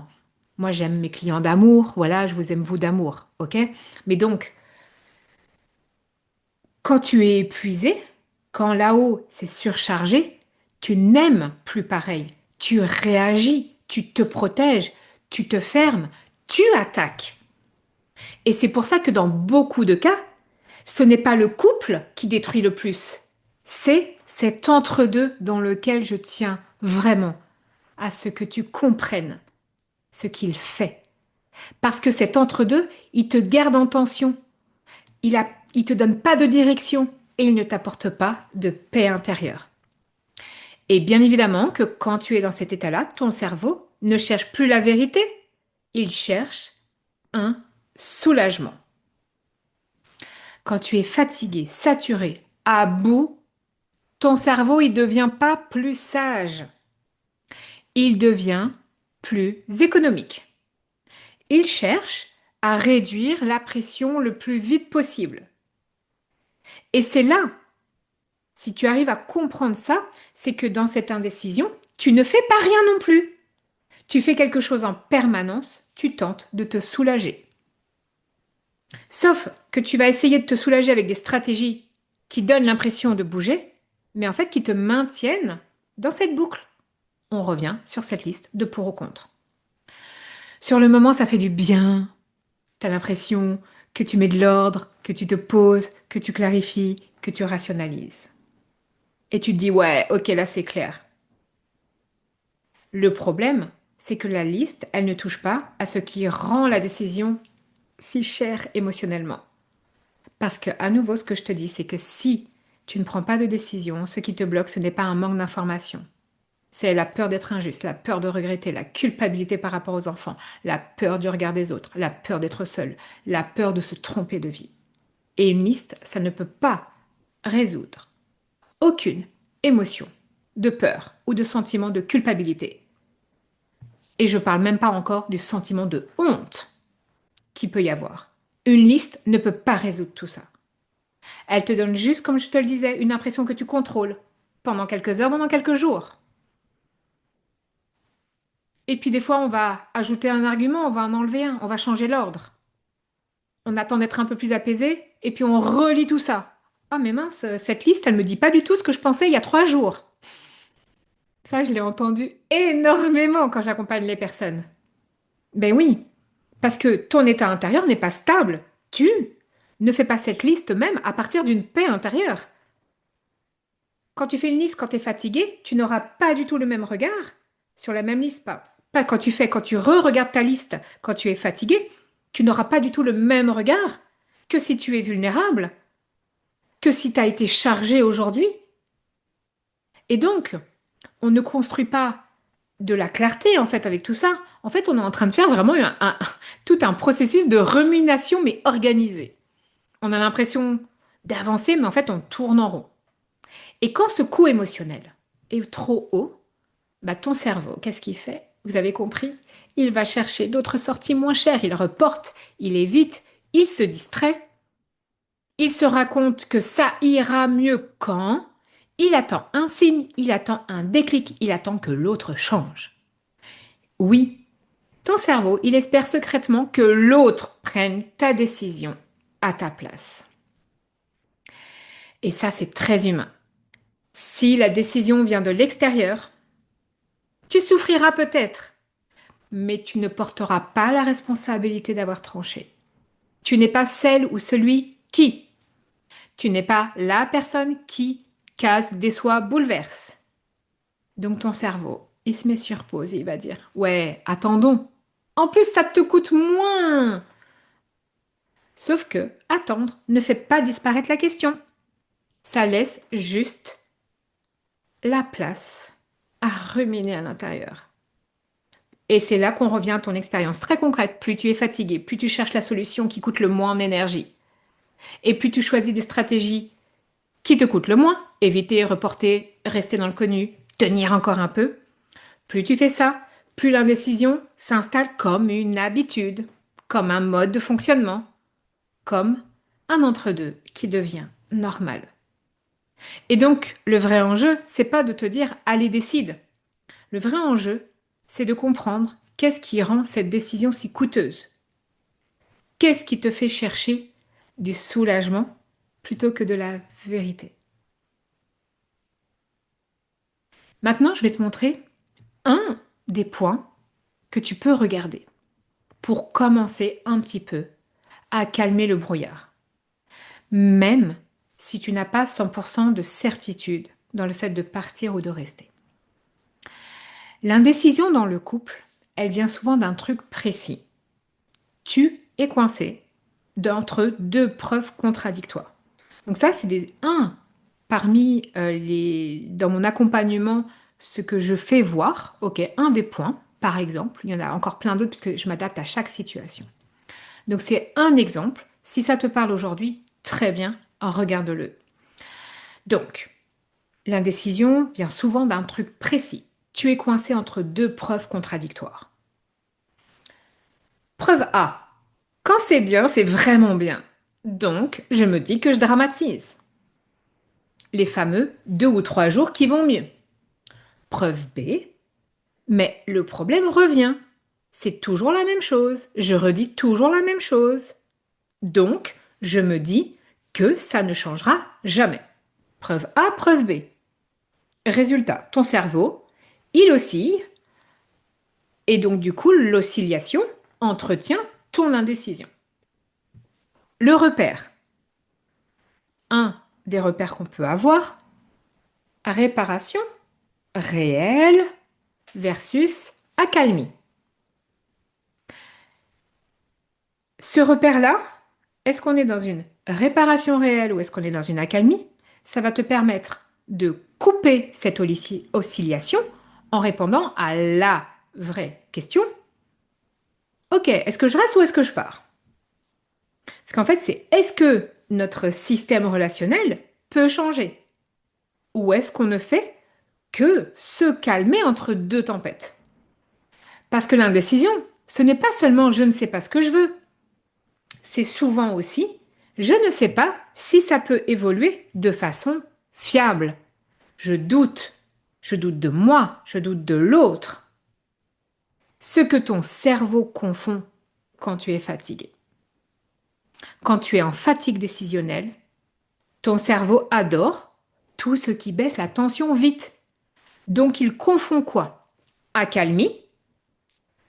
Moi, j'aime mes clients d'amour, voilà, je vous aime vous d'amour, ok? Mais donc, quand tu es épuisé, quand là-haut c'est surchargé, Tu n'aimes plus pareil. Tu réagis, tu te protèges, tu te fermes, tu attaques. Et c'est pour ça que dans beaucoup de cas, ce n'est pas le couple qui détruit le plus. C'est cet entre-deux dans lequel je tiens vraiment à ce que tu comprennes ce qu'il fait. Parce que cet entre-deux, il te garde en tension. Il te donne pas de direction et il ne t'apporte pas de paix intérieure. Et bien évidemment que quand tu es dans cet état-là, ton cerveau ne cherche plus la vérité, il cherche un soulagement. Quand tu es fatigué, saturé, à bout, ton cerveau, il ne devient pas plus sage. Il devient plus économique. Il cherche à réduire la pression le plus vite possible. Et c'est là, si tu arrives à comprendre ça, c'est que dans cette indécision, tu ne fais pas rien non plus. Tu fais quelque chose en permanence, tu tentes de te soulager. Sauf que tu vas essayer de te soulager avec des stratégies qui donnent l'impression de bouger, mais en fait qui te maintiennent dans cette boucle. On revient sur cette liste de pour ou contre. Sur le moment, ça fait du bien. T'as l'impression que tu mets de l'ordre, que tu te poses, que tu clarifies, que tu rationalises. Et tu te dis, ouais, ok, là c'est clair. Le problème, c'est que la liste, elle ne touche pas à ce qui rend la décision si chère émotionnellement. Parce que, à nouveau, ce que je te dis, c'est que si tu ne prends pas de décision, ce qui te bloque, ce n'est pas un manque d'information. C'est la peur d'être injuste, la peur de regretter, la culpabilité par rapport aux enfants, la peur du regard des autres, la peur d'être seul, la peur de se tromper de vie. Et une liste, ça ne peut pas résoudre aucune émotion de peur ou de sentiment de culpabilité. Et je parle même pas encore du sentiment de honte qu'il peut y avoir. Une liste ne peut pas résoudre tout ça. Elle te donne juste, comme je te le disais, une impression que tu contrôles pendant quelques heures, pendant quelques jours. Et puis des fois, on va ajouter un argument, on va en enlever un, on va changer l'ordre. On attend d'être un peu plus apaisé, et puis on relit tout ça. Ah mais mince, cette liste, elle me dit pas du tout ce que je pensais il y a 3 jours. Ça, je l'ai entendu énormément quand j'accompagne les personnes. Ben oui, parce que ton état intérieur n'est pas stable. Tu ne fais pas cette liste même à partir d'une paix intérieure. Quand tu fais une liste quand tu es fatigué, tu n'auras pas du tout le même regard sur la même liste. Pas quand tu re-regardes ta liste quand tu es fatigué, tu n'auras pas du tout le même regard que si tu es vulnérable, que si tu as été chargé aujourd'hui. Et donc, on ne construit pas de la clarté en fait avec tout ça. En fait, on est en train de faire vraiment tout un processus de rumination mais organisé. On a l'impression d'avancer, mais en fait, on tourne en rond. Et quand ce coût émotionnel est trop haut, bah, ton cerveau, qu'est-ce qu'il fait? Vous avez compris? Il va chercher d'autres sorties moins chères, il reporte, il évite, il se distrait, il se raconte que ça ira mieux quand il attend un signe, il attend un déclic, il attend que l'autre change. Oui, ton cerveau, il espère secrètement que l'autre prenne ta décision à ta place. Et ça, c'est très humain. Si la décision vient de l'extérieur, tu souffriras peut-être, mais tu ne porteras pas la responsabilité d'avoir tranché. Tu n'es pas celle ou celui qui. Tu n'es pas la personne qui casse, déçoit, bouleverse. Donc ton cerveau, il se met sur pause et il va dire, ouais, attendons. En plus, ça te coûte moins. Sauf que attendre ne fait pas disparaître la question. Ça laisse juste la place à ruminer à l'intérieur. Et c'est là qu'on revient à ton expérience très concrète. Plus tu es fatigué, plus tu cherches la solution qui coûte le moins en énergie. Et plus tu choisis des stratégies qui te coûtent le moins, éviter, reporter, rester dans le connu, tenir encore un peu. Plus tu fais ça, plus l'indécision s'installe comme une habitude, comme un mode de fonctionnement, comme un entre-deux qui devient normal. Et donc, le vrai enjeu, c'est pas de te dire allez décide. Le vrai enjeu, c'est de comprendre qu'est-ce qui rend cette décision si coûteuse. Qu'est-ce qui te fait chercher du soulagement plutôt que de la vérité? Maintenant, je vais te montrer un des points que tu peux regarder pour commencer un petit peu à calmer le brouillard. Même si tu n'as pas 100% de certitude dans le fait de partir ou de rester. L'indécision dans le couple, elle vient souvent d'un truc précis. Tu es coincé entre deux preuves contradictoires. Donc ça, c'est parmi dans mon accompagnement, ce que je fais voir, ok, un des points, par exemple, il y en a encore plein d'autres puisque je m'adapte à chaque situation. Donc c'est un exemple. Si ça te parle aujourd'hui, très bien, regarde-le. Donc, l'indécision vient souvent d'un truc précis. Tu es coincé entre deux preuves contradictoires. Preuve A. Quand c'est bien, c'est vraiment bien. Donc, je me dis que je dramatise. Les fameux 2 ou 3 jours qui vont mieux. Preuve B. Mais le problème revient. C'est toujours la même chose. Je redis toujours la même chose. Donc, je me dis que ça ne changera jamais. Preuve A, preuve B. Résultat, ton cerveau, il oscille, et donc du coup, l'oscillation entretient ton indécision. Le repère. Un des repères qu'on peut avoir, réparation réelle versus accalmie. Ce repère-là, est-ce qu'on est dans une réparation réelle ou est-ce qu'on est dans une accalmie? Ça va te permettre de couper cette oscillation en répondant à la vraie question. Ok, est-ce que je reste ou est-ce que je pars? Parce qu'en fait, c'est est-ce que notre système relationnel peut changer? Ou est-ce qu'on ne fait que se calmer entre deux tempêtes? Parce que l'indécision, ce n'est pas seulement je ne sais pas ce que je veux. C'est souvent aussi je ne sais pas si ça peut évoluer de façon fiable. Je doute. Je doute de moi, je doute de l'autre. Ce que ton cerveau confond quand tu es fatigué. Quand tu es en fatigue décisionnelle, ton cerveau adore tout ce qui baisse la tension vite. Donc il confond quoi? Accalmie.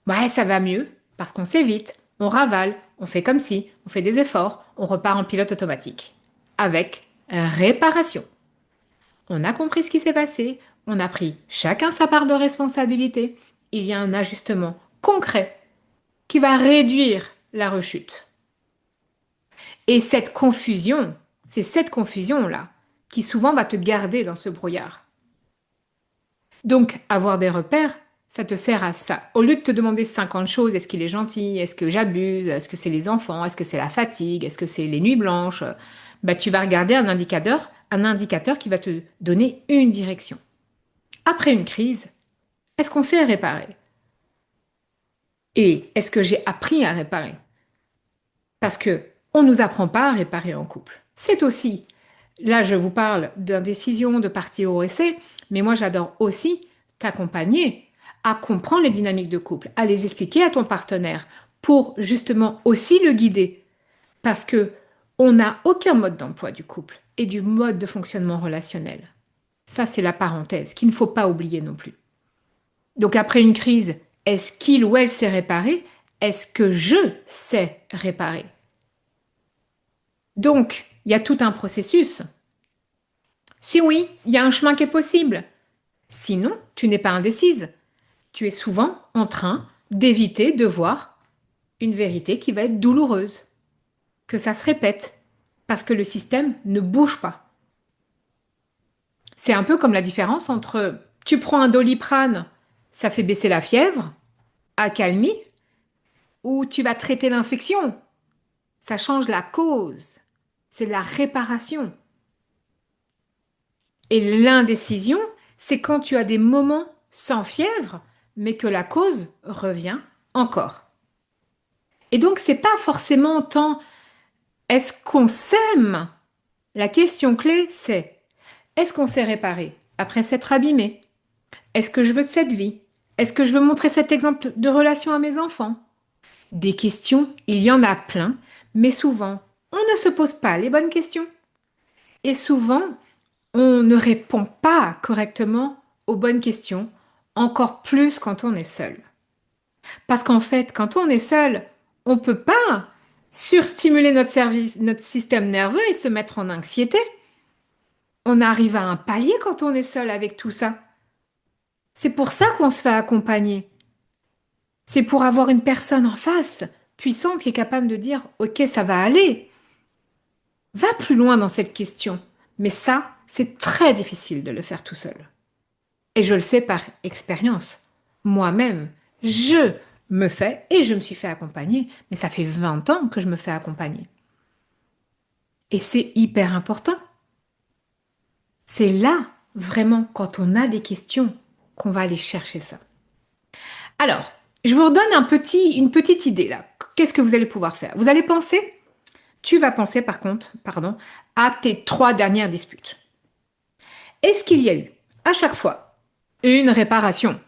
Ouais, ça va mieux parce qu'on s'évite, on ravale, on fait comme si, on fait des efforts, on repart en pilote automatique. Avec réparation. On a compris ce qui s'est passé, on a pris chacun sa part de responsabilité. Il y a un ajustement concret qui va réduire la rechute. Et cette confusion, c'est cette confusion-là qui souvent va te garder dans ce brouillard. Donc, avoir des repères, ça te sert à ça. Au lieu de te demander 50 choses, est-ce qu'il est gentil, est-ce que j'abuse, est-ce que c'est les enfants, est-ce que c'est la fatigue, est-ce que c'est les nuits blanches, bah, tu vas regarder un indicateur qui va te donner une direction. Après une crise, est-ce qu'on sait réparer? Et est-ce que j'ai appris à réparer? Parce que on nous apprend pas à réparer en couple. C'est aussi, là je vous parle d'indécision, de partie au essai, mais moi j'adore aussi t'accompagner à comprendre les dynamiques de couple, à les expliquer à ton partenaire pour justement aussi le guider. Parce que on n'a aucun mode d'emploi du couple et du mode de fonctionnement relationnel. Ça, c'est la parenthèse qu'il ne faut pas oublier non plus. Donc après une crise, est-ce qu'il ou elle sait réparer? Est-ce que je sais réparer? Donc, il y a tout un processus. Si oui, il y a un chemin qui est possible. Sinon, tu n'es pas indécise. Tu es souvent en train d'éviter de voir une vérité qui va être douloureuse, que ça se répète, parce que le système ne bouge pas. C'est un peu comme la différence entre tu prends un Doliprane, ça fait baisser la fièvre, accalmie, ou tu vas traiter l'infection. Ça change la cause. C'est la réparation. Et l'indécision, c'est quand tu as des moments sans fièvre, mais que la cause revient encore. Et donc, c'est pas forcément tant est-ce qu'on s'aime? La question clé, c'est est-ce qu'on s'est réparé après s'être abîmé? Est-ce que je veux de cette vie? Est-ce que je veux montrer cet exemple de relation à mes enfants? Des questions, il y en a plein, mais souvent, on ne se pose pas les bonnes questions. Et souvent, on ne répond pas correctement aux bonnes questions, encore plus quand on est seul. Parce qu'en fait, quand on est seul, on ne peut pas surstimuler notre système nerveux et se mettre en anxiété. On arrive à un palier quand on est seul avec tout ça. C'est pour ça qu'on se fait accompagner. C'est pour avoir une personne en face, puissante, qui est capable de dire, OK, ça va aller. Va plus loin dans cette question. Mais ça, c'est très difficile de le faire tout seul. Et je le sais par expérience. Moi-même, je me fais et je me suis fait accompagner, mais ça fait 20 ans que je me fais accompagner. Et c'est hyper important. C'est là, vraiment, quand on a des questions, qu'on va aller chercher ça. Alors, je vous redonne une petite idée là. Qu'est-ce que vous allez pouvoir faire? Vous allez penser, tu vas penser par contre, pardon, à tes 3 dernières disputes. Est-ce qu'il y a eu, à chaque fois, une réparation,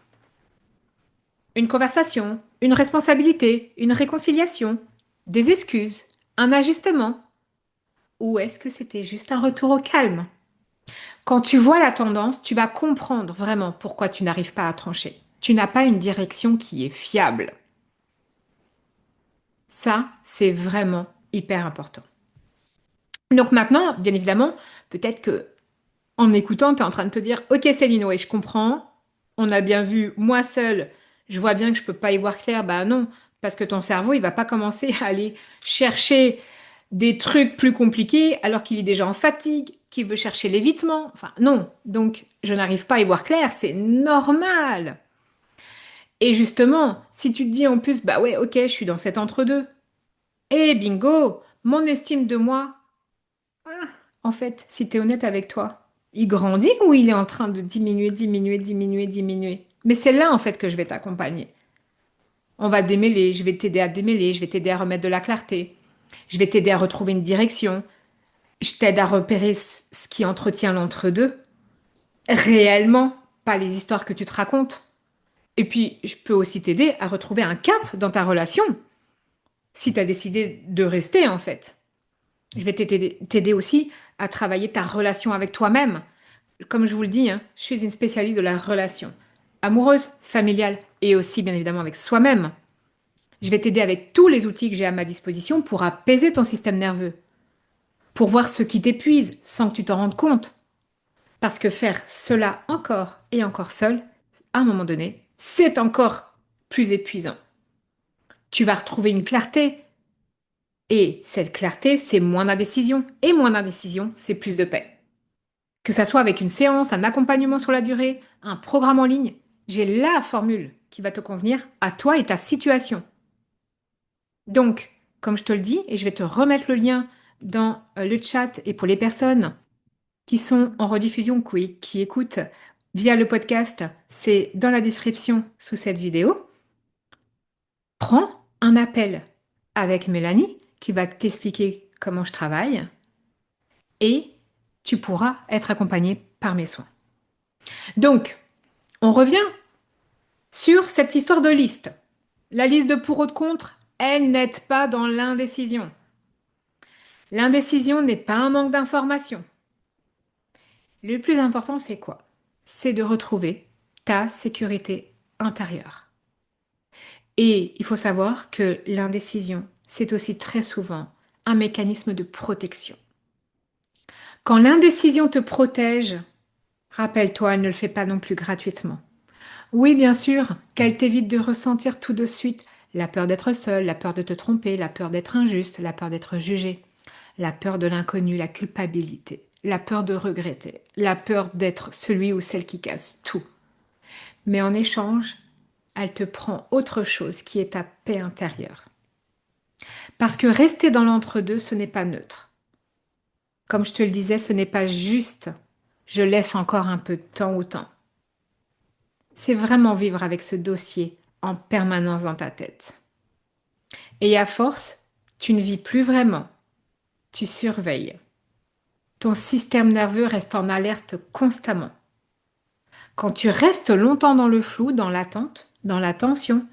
une conversation, une responsabilité, une réconciliation, des excuses, un ajustement? Ou est-ce que c'était juste un retour au calme? Quand tu vois la tendance, tu vas comprendre vraiment pourquoi tu n'arrives pas à trancher. Tu n'as pas une direction qui est fiable. Ça, c'est vraiment hyper important. Donc maintenant, bien évidemment, peut-être que en écoutant, tu es en train de te dire, OK Céline, ouais, je comprends. On a bien vu, moi seule, je vois bien que je peux pas y voir clair. Bah non, parce que ton cerveau, il va pas commencer à aller chercher des trucs plus compliqués alors qu'il est déjà en fatigue, qu'il veut chercher l'évitement. Enfin, non. Donc, je n'arrive pas à y voir clair, c'est normal. Et justement, si tu te dis en plus, bah ouais, ok, je suis dans cet entre-deux. Et bingo, mon estime de moi, ah, en fait, si tu es honnête avec toi, il grandit ou il est en train de diminuer, diminuer, diminuer, diminuer? Mais c'est là, en fait, que je vais t'accompagner. On va démêler, je vais t'aider à démêler, je vais t'aider à remettre de la clarté, je vais t'aider à retrouver une direction, je t'aide à repérer ce qui entretient l'entre-deux, réellement, pas les histoires que tu te racontes. Et puis, je peux aussi t'aider à retrouver un cap dans ta relation, si tu as décidé de rester, en fait. Je vais t'aider aussi à travailler ta relation avec toi-même. Comme je vous le dis, hein, je suis une spécialiste de la relation amoureuse, familiale et aussi bien évidemment avec soi-même. Je vais t'aider avec tous les outils que j'ai à ma disposition pour apaiser ton système nerveux, pour voir ce qui t'épuise sans que tu t'en rendes compte. Parce que faire cela encore et encore seul, à un moment donné, c'est encore plus épuisant. Tu vas retrouver une clarté et cette clarté, c'est moins d'indécision et moins d'indécision, c'est plus de paix. Que ça soit avec une séance, un accompagnement sur la durée, un programme en ligne, j'ai la formule qui va te convenir à toi et ta situation. Donc, comme je te le dis, et je vais te remettre le lien dans le chat et pour les personnes qui sont en rediffusion, qui écoutent via le podcast, c'est dans la description sous cette vidéo. Prends un appel avec Mélanie qui va t'expliquer comment je travaille et tu pourras être accompagné par mes soins. Donc, on revient sur cette histoire de liste. La liste de pour ou de contre, elle n'aide pas dans l'indécision. L'indécision n'est pas un manque d'information. Le plus important, c'est quoi? C'est de retrouver ta sécurité intérieure. Et il faut savoir que l'indécision, c'est aussi très souvent un mécanisme de protection. Quand l'indécision te protège, rappelle-toi, elle ne le fait pas non plus gratuitement. Oui, bien sûr, qu'elle t'évite de ressentir tout de suite la peur d'être seule, la peur de te tromper, la peur d'être injuste, la peur d'être jugé, la peur de l'inconnu, la culpabilité, la peur de regretter, la peur d'être celui ou celle qui casse tout. Mais en échange, elle te prend autre chose qui est ta paix intérieure. Parce que rester dans l'entre-deux, ce n'est pas neutre. Comme je te le disais, ce n'est pas juste je laisse encore un peu de temps au temps. C'est vraiment vivre avec ce dossier en permanence dans ta tête. Et à force, tu ne vis plus vraiment. Tu surveilles. Ton système nerveux reste en alerte constamment. Quand tu restes longtemps dans le flou, dans l'attente, dans la tension,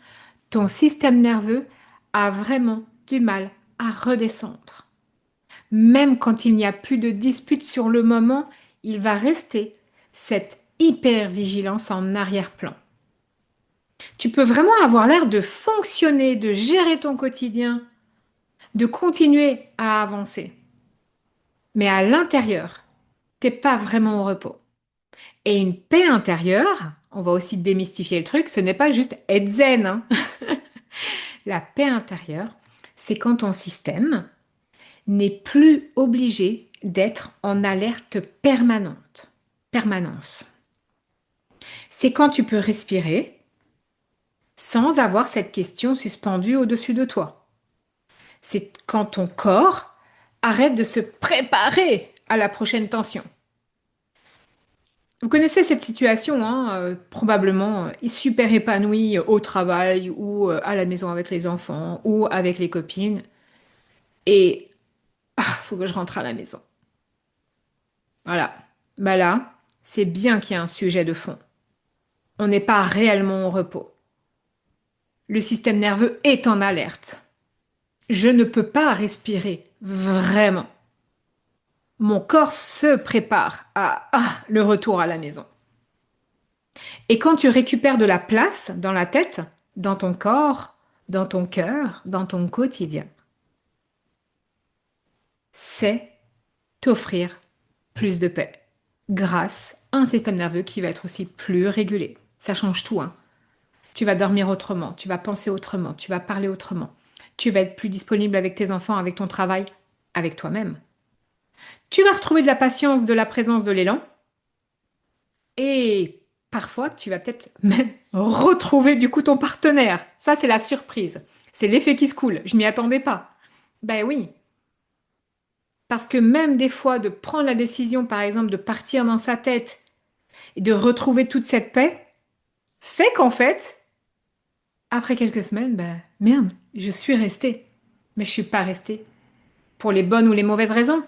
ton système nerveux a vraiment du mal à redescendre. Même quand il n'y a plus de dispute sur le moment, il va rester cette hyper-vigilance en arrière-plan. Tu peux vraiment avoir l'air de fonctionner, de gérer ton quotidien, de continuer à avancer. Mais à l'intérieur, t'es pas vraiment au repos. Et une paix intérieure, on va aussi démystifier le truc, ce n'est pas juste être zen, hein. La paix intérieure, c'est quand ton système n'est plus obligé d'être en alerte permanence. C'est quand tu peux respirer sans avoir cette question suspendue au-dessus de toi. C'est quand ton corps arrête de se préparer à la prochaine tension. Vous connaissez cette situation, hein, probablement super épanouie au travail ou à la maison avec les enfants ou avec les copines. Et faut que je rentre à la maison. Voilà. Bah là, c'est bien qu'il y ait un sujet de fond. On n'est pas réellement au repos. Le système nerveux est en alerte. Je ne peux pas respirer, vraiment. Mon corps se prépare à le retour à la maison. Et quand tu récupères de la place dans la tête, dans ton corps, dans ton cœur, dans ton quotidien, c'est t'offrir plus de paix grâce à un système nerveux qui va être aussi plus régulé. Ça change tout, hein. Tu vas dormir autrement, tu vas penser autrement, tu vas parler autrement. Tu vas être plus disponible avec tes enfants, avec ton travail, avec toi-même. Tu vas retrouver de la patience, de la présence, de l'élan. Et parfois, tu vas peut-être même retrouver du coup ton partenaire. Ça, c'est la surprise. C'est l'effet qui se coule. Je m'y attendais pas. Ben oui. Parce que même des fois, de prendre la décision, par exemple, de partir dans sa tête et de retrouver toute cette paix, fait qu'en fait, après quelques semaines, ben merde, je suis restée. Mais je suis pas restée pour les bonnes ou les mauvaises raisons.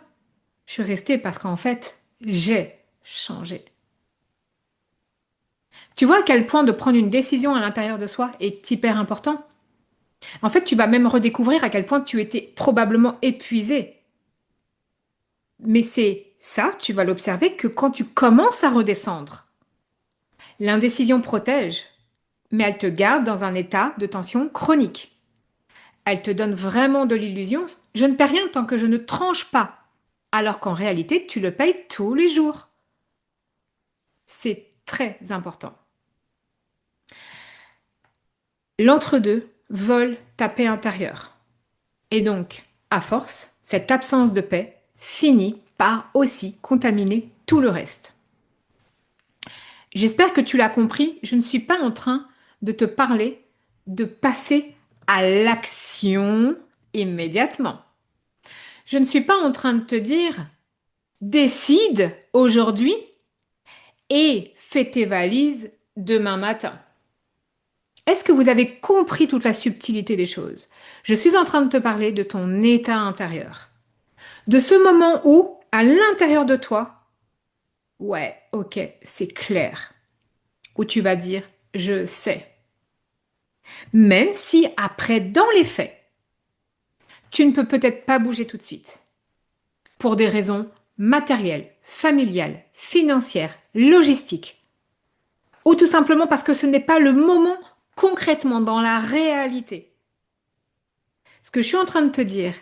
Je suis restée parce qu'en fait, j'ai changé. Tu vois à quel point de prendre une décision à l'intérieur de soi est hyper important? En fait, tu vas même redécouvrir à quel point tu étais probablement épuisé. Mais c'est ça, tu vas l'observer que quand tu commences à redescendre. L'indécision protège, mais elle te garde dans un état de tension chronique. Elle te donne vraiment de l'illusion, je ne perds rien tant que je ne tranche pas, alors qu'en réalité, tu le payes tous les jours. C'est très important. L'entre-deux vole ta paix intérieure. Et donc, à force, cette absence de paix finit par aussi contaminer tout le reste. J'espère que tu l'as compris, je ne suis pas en train de te parler de passer à l'action immédiatement. Je ne suis pas en train de te dire décide aujourd'hui et fais tes valises demain matin. Est-ce que vous avez compris toute la subtilité des choses? Je suis en train de te parler de ton état intérieur. De ce moment où, à l'intérieur de toi, ouais, ok, c'est clair. Où tu vas dire, je sais. Même si après, dans les faits, tu ne peux peut-être pas bouger tout de suite. Pour des raisons matérielles, familiales, financières, logistiques. Ou tout simplement parce que ce n'est pas le moment concrètement dans la réalité. Ce que je suis en train de te dire,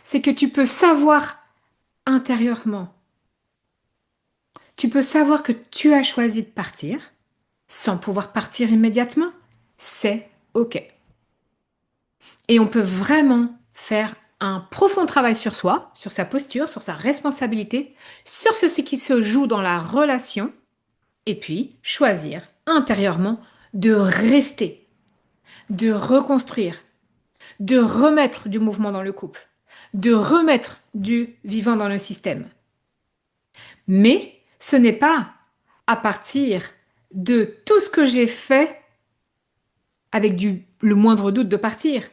c'est que tu peux savoir intérieurement. Tu peux savoir que tu as choisi de partir sans pouvoir partir immédiatement. C'est OK. Et on peut vraiment faire un profond travail sur soi, sur sa posture, sur sa responsabilité, sur ce qui se joue dans la relation, et puis choisir intérieurement de rester, de reconstruire, de remettre du mouvement dans le couple, de remettre du vivant dans le système. Mais ce n'est pas à partir de tout ce que j'ai fait avec le moindre doute de partir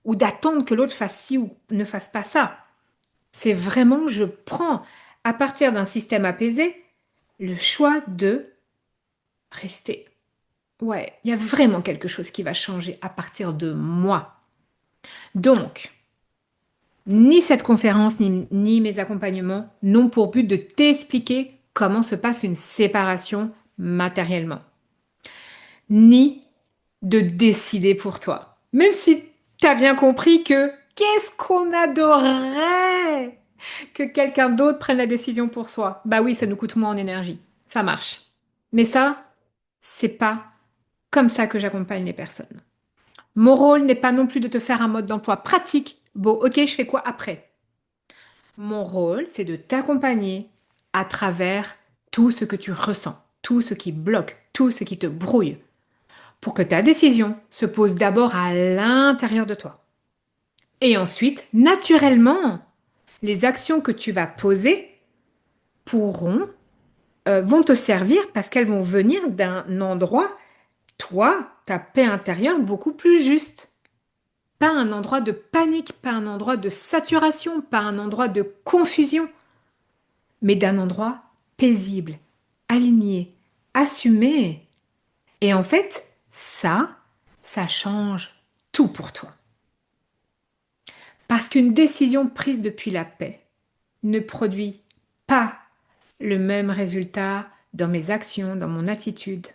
ou d'attendre que l'autre fasse ci ou ne fasse pas ça. C'est vraiment, je prends à partir d'un système apaisé le choix de rester. Ouais, il y a vraiment quelque chose qui va changer à partir de moi. Donc, ni cette conférence, ni mes accompagnements n'ont pour but de t'expliquer comment se passe une séparation matériellement, ni de décider pour toi. Même si tu as bien compris que qu'est-ce qu'on adorerait que quelqu'un d'autre prenne la décision pour soi. Bah oui, ça nous coûte moins en énergie. Ça marche. Mais ça, c'est pas comme ça que j'accompagne les personnes. Mon rôle n'est pas non plus de te faire un mode d'emploi pratique. Bon, ok, je fais quoi après? Mon rôle, c'est de t'accompagner à travers tout ce que tu ressens, tout ce qui bloque, tout ce qui te brouille, pour que ta décision se pose d'abord à l'intérieur de toi. Et ensuite, naturellement, les actions que tu vas poser vont te servir parce qu'elles vont venir d'un endroit, toi, ta paix intérieure, beaucoup plus juste. Pas un endroit de panique, pas un endroit de saturation, pas un endroit de confusion, mais d'un endroit paisible, aligné, assumé. Et en fait, ça change tout pour toi. Parce qu'une décision prise depuis la paix ne produit pas le même résultat dans mes actions, dans mon attitude,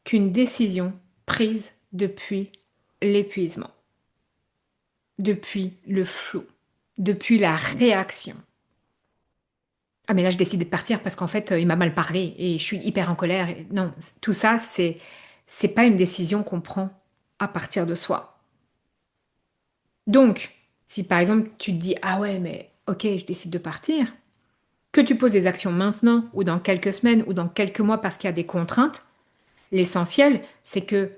qu'une décision prise depuis l'épuisement, depuis le flou, depuis la réaction. Ah mais là je décide de partir parce qu'en fait il m'a mal parlé et je suis hyper en colère. Non, tout ça c'est pas une décision qu'on prend à partir de soi. Donc, si par exemple tu te dis ah ouais mais ok je décide de partir, que tu poses des actions maintenant ou dans quelques semaines ou dans quelques mois parce qu'il y a des contraintes, l'essentiel c'est que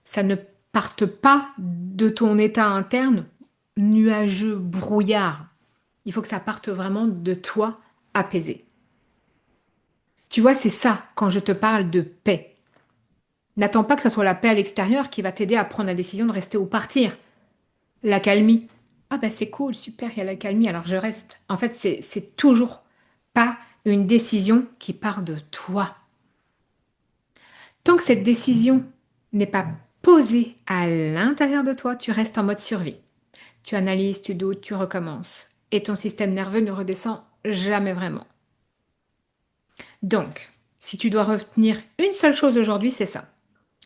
ça ne parte pas de ton état interne nuageux, brouillard. Il faut que ça parte vraiment de toi apaisé. Tu vois, c'est ça quand je te parle de paix. N'attends pas que ce soit la paix à l'extérieur qui va t'aider à prendre la décision de rester ou partir. L'accalmie. Ah ben c'est cool, super, il y a l'accalmie, alors je reste. En fait, c'est toujours pas une décision qui part de toi. Tant que cette décision n'est pas posée à l'intérieur de toi, tu restes en mode survie. Tu analyses, tu doutes, tu recommences. Et ton système nerveux ne redescend jamais vraiment. Donc, si tu dois retenir une seule chose aujourd'hui, c'est ça.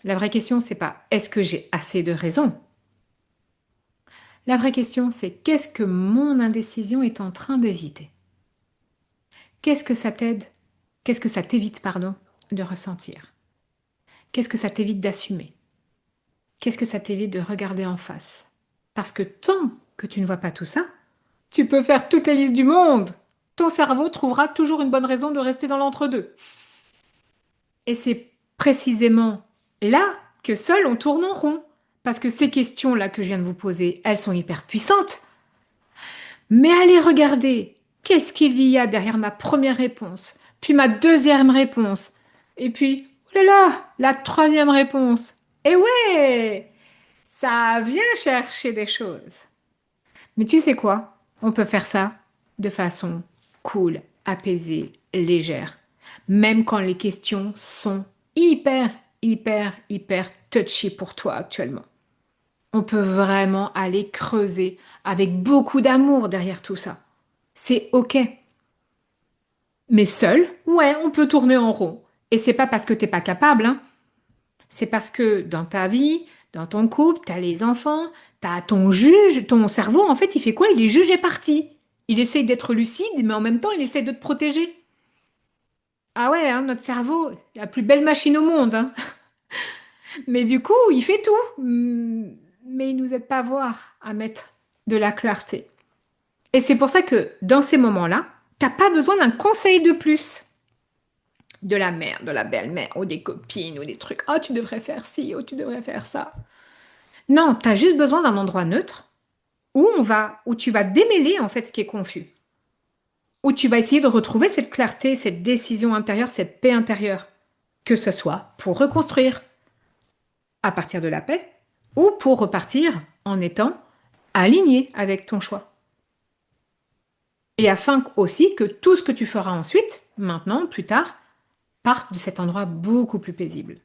La vraie question, c'est pas est-ce que j'ai assez de raison? La vraie question, c'est qu'est-ce que mon indécision est en train d'éviter? Qu'est-ce que ça t'aide? Qu'est-ce que ça t'évite, pardon, de ressentir? Qu'est-ce que ça t'évite d'assumer? Qu'est-ce que ça t'évite de regarder en face? Parce que tant que tu ne vois pas tout ça, tu peux faire toute la liste du monde. Ton cerveau trouvera toujours une bonne raison de rester dans l'entre-deux. Et c'est précisément là que seul on tourne en rond. Parce que ces questions-là que je viens de vous poser, elles sont hyper puissantes. Mais allez regarder, qu'est-ce qu'il y a derrière ma première réponse, puis ma deuxième réponse, et puis, oh là là, la troisième réponse. Et ouais, ça vient chercher des choses. Mais tu sais quoi? On peut faire ça de façon cool, apaisée, légère. Même quand les questions sont hyper touchy pour toi actuellement. On peut vraiment aller creuser avec beaucoup d'amour derrière tout ça. C'est OK. Mais seul, ouais, on peut tourner en rond. Et c'est pas parce que t'es pas capable, hein. C'est parce que dans ta vie, dans ton couple, t'as les enfants, t'as ton juge, ton cerveau, en fait, il fait quoi? Il est juge et parti. Il essaye d'être lucide, mais en même temps, il essaye de te protéger. Ah ouais, hein, notre cerveau, la plus belle machine au monde, hein. Mais du coup, il fait tout. Mais il nous aide pas à voir, à mettre de la clarté. Et c'est pour ça que dans ces moments-là, t'as pas besoin d'un conseil de plus. De la mère, de la belle-mère, ou des copines, ou des trucs. Oh, tu devrais faire ci, oh, tu devrais faire ça. Non, t'as juste besoin d'un endroit neutre où tu vas démêler en fait ce qui est confus. Où tu vas essayer de retrouver cette clarté, cette décision intérieure, cette paix intérieure. Que ce soit pour reconstruire à partir de la paix ou pour repartir en étant aligné avec ton choix. Et afin aussi que tout ce que tu feras ensuite, maintenant, plus tard, parte de cet endroit beaucoup plus paisible.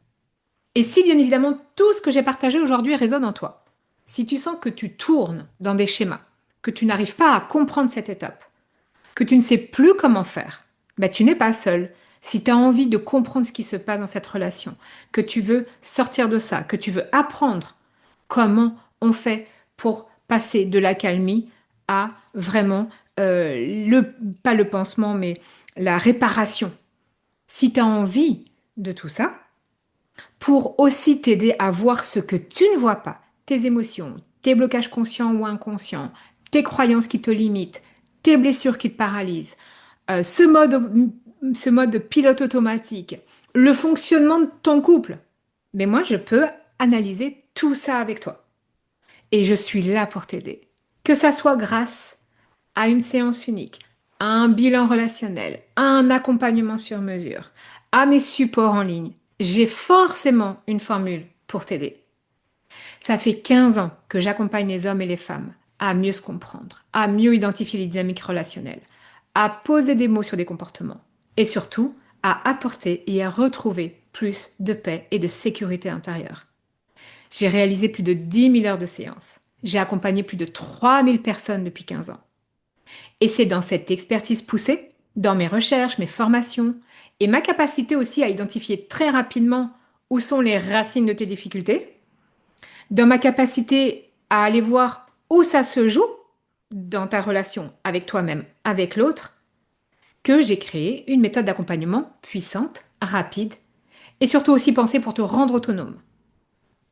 Et si bien évidemment tout ce que j'ai partagé aujourd'hui résonne en toi, si tu sens que tu tournes dans des schémas, que tu n'arrives pas à comprendre cette étape, que tu ne sais plus comment faire, ben tu n'es pas seul. si tu as envie de comprendre ce qui se passe dans cette relation, que tu veux sortir de ça, que tu veux apprendre comment on fait pour passer de l'accalmie à vraiment, pas le pansement, mais la réparation. Si tu as envie de tout ça, pour aussi t'aider à voir ce que tu ne vois pas, tes émotions, tes blocages conscients ou inconscients, tes croyances qui te limitent, tes blessures qui te paralysent, ce mode de pilote automatique, le fonctionnement de ton couple. Mais moi, je peux analyser tout ça avec toi. Et je suis là pour t'aider. Que ça soit grâce à une séance unique, à un bilan relationnel, à un accompagnement sur mesure, à mes supports en ligne, j'ai forcément une formule pour t'aider. Ça fait 15 ans que j'accompagne les hommes et les femmes à mieux se comprendre, à mieux identifier les dynamiques relationnelles, à poser des mots sur des comportements et surtout à apporter et à retrouver plus de paix et de sécurité intérieure. J'ai réalisé plus de 10 000 heures de séances. J'ai accompagné plus de 3 000 personnes depuis 15 ans. Et c'est dans cette expertise poussée, dans mes recherches, mes formations, et ma capacité aussi à identifier très rapidement où sont les racines de tes difficultés, dans ma capacité à aller voir où ça se joue dans ta relation avec toi-même, avec l'autre, que j'ai créé une méthode d'accompagnement puissante, rapide, et surtout aussi pensée pour te rendre autonome.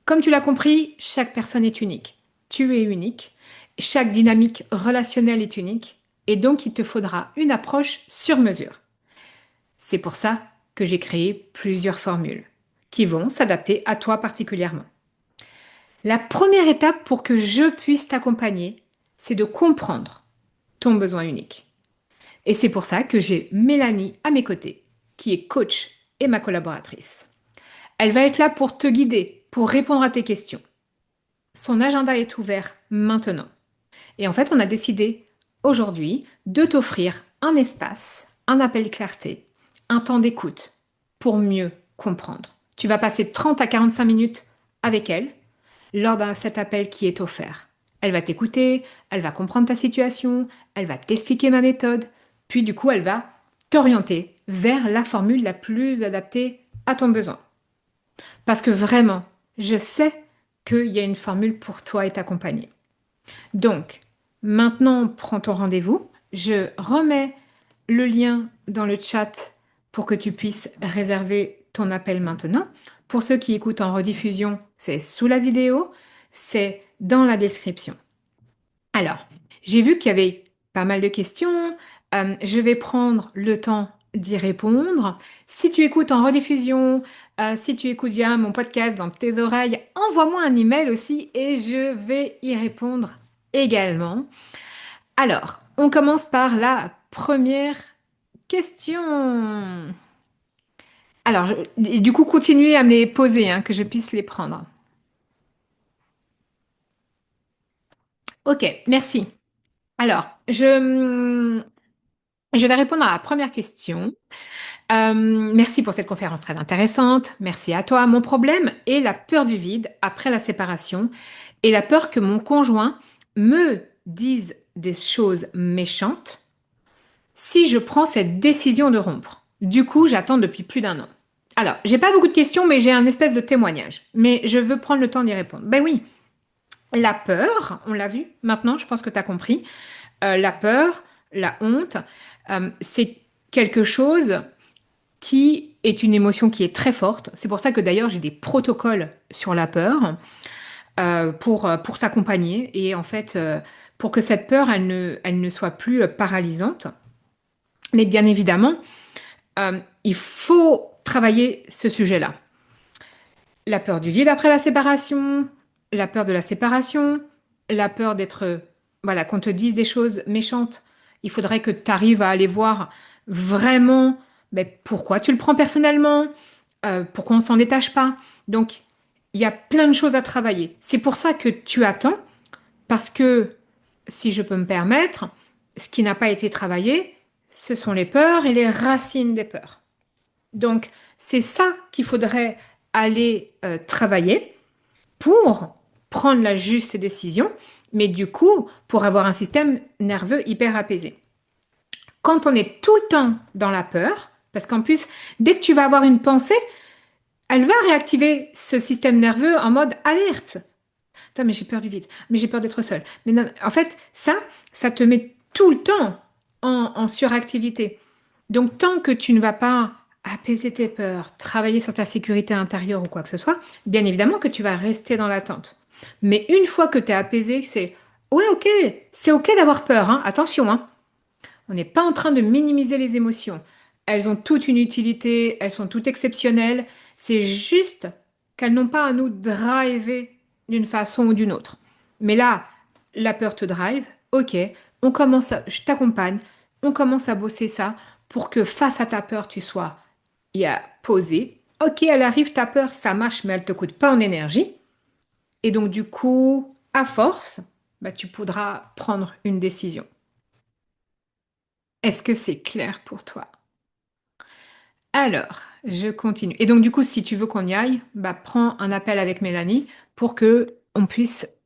Comme tu l'as compris, chaque personne est unique. Tu es unique. Chaque dynamique relationnelle est unique. Et donc, il te faudra une approche sur mesure. C'est pour ça que j'ai créé plusieurs formules qui vont s'adapter à toi particulièrement. La première étape pour que je puisse t'accompagner, c'est de comprendre ton besoin unique. Et c'est pour ça que j'ai Mélanie à mes côtés, qui est coach et ma collaboratrice. Elle va être là pour te guider, pour répondre à tes questions. Son agenda est ouvert maintenant. Et en fait, on a décidé aujourd'hui de t'offrir un espace, un appel clarté, un temps d'écoute pour mieux comprendre. Tu vas passer 30 à 45 minutes avec elle lors de cet appel qui est offert. Elle va t'écouter, elle va comprendre ta situation, elle va t'expliquer ma méthode, puis du coup, elle va t'orienter vers la formule la plus adaptée à ton besoin. Parce que vraiment, je sais qu'il y a une formule pour toi et t'accompagner. Donc, maintenant, prends ton rendez-vous. Je remets le lien dans le chat pour que tu puisses réserver ton appel maintenant. Pour ceux qui écoutent en rediffusion, c'est sous la vidéo, c'est dans la description. Alors, j'ai vu qu'il y avait pas mal de questions. Je vais prendre le temps d'y répondre. Si tu écoutes en rediffusion, si tu écoutes via mon podcast dans tes oreilles, envoie-moi un email aussi et je vais y répondre également. Alors, on commence par la première question. Alors, du coup, continuez à me les poser, hein, que je puisse les prendre. Ok, merci. Alors, je vais répondre à la première question. Merci pour cette conférence très intéressante. Merci à toi. Mon problème est la peur du vide après la séparation et la peur que mon conjoint me dise des choses méchantes si je prends cette décision de rompre. Du coup, j'attends depuis plus d'1 an. Alors, j'ai pas beaucoup de questions, mais j'ai un espèce de témoignage. Mais je veux prendre le temps d'y répondre. Ben oui, la peur, on l'a vu maintenant, je pense que tu as compris. La peur, la honte, c'est quelque chose qui est une émotion qui est très forte. C'est pour ça que d'ailleurs j'ai des protocoles sur la peur pour t'accompagner et en fait pour que cette peur elle ne soit plus paralysante. Mais bien évidemment, il faut travailler ce sujet-là. La peur du vide après la séparation, la peur de la séparation, la peur d'être, voilà, qu'on te dise des choses méchantes. Il faudrait que tu arrives à aller voir vraiment pourquoi tu le prends personnellement, pourquoi on s'en détache pas. Donc, il y a plein de choses à travailler. C'est pour ça que tu attends, parce que, si je peux me permettre, ce qui n'a pas été travaillé, ce sont les peurs et les racines des peurs. Donc, c'est ça qu'il faudrait aller travailler pour prendre la juste décision, mais du coup, pour avoir un système nerveux hyper apaisé. Quand on est tout le temps dans la peur, Parce qu'en plus, dès que tu vas avoir une pensée, elle va réactiver ce système nerveux en mode alerte. Putain, mais j'ai peur du vide, mais j'ai peur d'être seule. Mais non, en fait, ça te met tout le temps en suractivité. Donc, tant que tu ne vas pas apaiser tes peurs, travailler sur ta sécurité intérieure ou quoi que ce soit, bien évidemment que tu vas rester dans l'attente. Mais une fois que tu es apaisé, c'est ouais, ok, c'est ok d'avoir peur, hein, attention, hein. On n'est pas en train de minimiser les émotions. Elles ont toute une utilité, elles sont toutes exceptionnelles. C'est juste qu'elles n'ont pas à nous driver d'une façon ou d'une autre. Mais là, la peur te drive, ok, je t'accompagne, on commence à bosser ça pour que face à ta peur, tu sois posé. Ok, elle arrive, ta peur, ça marche, mais elle te coûte pas en énergie. Et donc, du coup, à force, bah, tu pourras prendre une décision. Est-ce que c'est clair pour toi? Alors, je continue. Et donc, du coup, si tu veux qu'on y aille, bah, prends un appel avec Mélanie pour que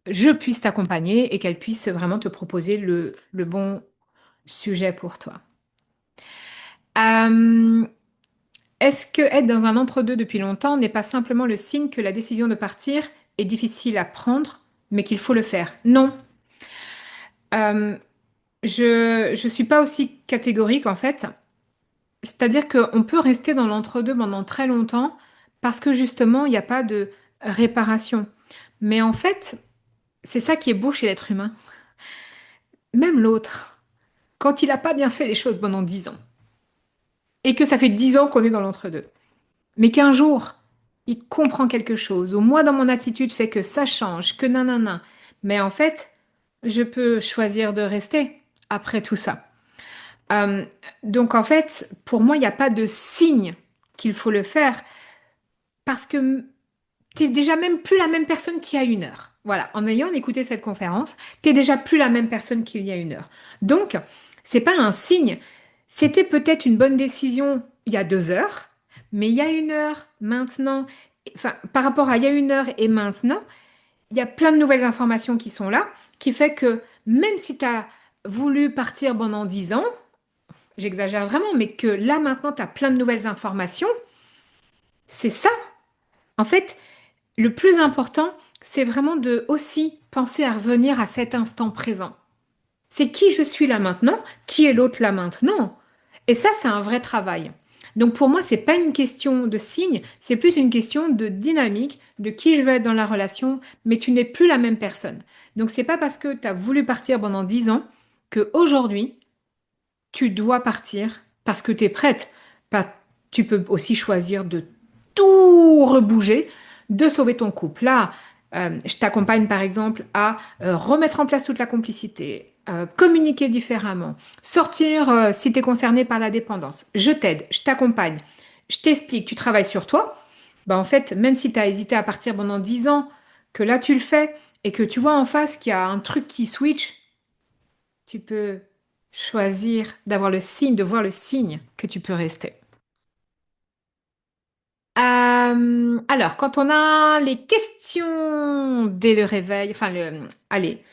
je puisse t'accompagner et qu'elle puisse vraiment te proposer le bon sujet pour toi. Euh, Est-ce que être dans un entre-deux depuis longtemps n'est pas simplement le signe que la décision de partir est difficile à prendre, mais qu'il faut le faire? Non. Euh, je suis pas aussi catégorique en fait. C'est-à-dire qu'on peut rester dans l'entre-deux pendant très longtemps parce que justement, il n'y a pas de réparation. Mais en fait, c'est ça qui est beau chez l'être humain. Même l'autre, quand il n'a pas bien fait les choses pendant 10 ans, et que ça fait 10 ans qu'on est dans l'entre-deux, mais qu'un jour, il comprend quelque chose, ou moi dans mon attitude fait que ça change, que nanana, mais en fait, je peux choisir de rester après tout ça. Euh, donc en fait, pour moi, il n'y a pas de signe qu'il faut le faire parce que t'es déjà même plus la même personne qu'il y a 1 heure. Voilà, en ayant écouté cette conférence, t'es déjà plus la même personne qu'il y a 1 heure. Donc, c'est pas un signe. C'était peut-être une bonne décision il y a 2 heures, mais il y a 1 heure, maintenant, enfin, par rapport à il y a 1 heure et maintenant, il y a plein de nouvelles informations qui sont là, qui fait que même si tu as voulu partir pendant 10 ans, j'exagère vraiment, mais que là maintenant tu as plein de nouvelles informations, c'est ça. En fait, le plus important, c'est vraiment de aussi penser à revenir à cet instant présent. C'est qui je suis là maintenant, qui est l'autre là maintenant. Et ça, c'est un vrai travail. Donc pour moi, c'est pas une question de signe, c'est plus une question de dynamique, de qui je veux être dans la relation, mais tu n'es plus la même personne. Donc c'est pas parce que tu as voulu partir pendant 10 ans que aujourd'hui tu dois partir parce que tu es prête. Pas, tu peux aussi choisir de tout rebouger, de sauver ton couple. Là, je t'accompagne par exemple à remettre en place toute la complicité, communiquer différemment, sortir si tu es concerné par la dépendance. Je t'aide, je t'accompagne, je t'explique, tu travailles sur toi. Bah, en fait, même si tu as hésité à partir pendant 10 ans, que là tu le fais et que tu vois en face qu'il y a un truc qui switch, tu peux choisir d'avoir le signe, de voir le signe que tu peux rester. Alors, quand on a les questions dès le réveil, allez,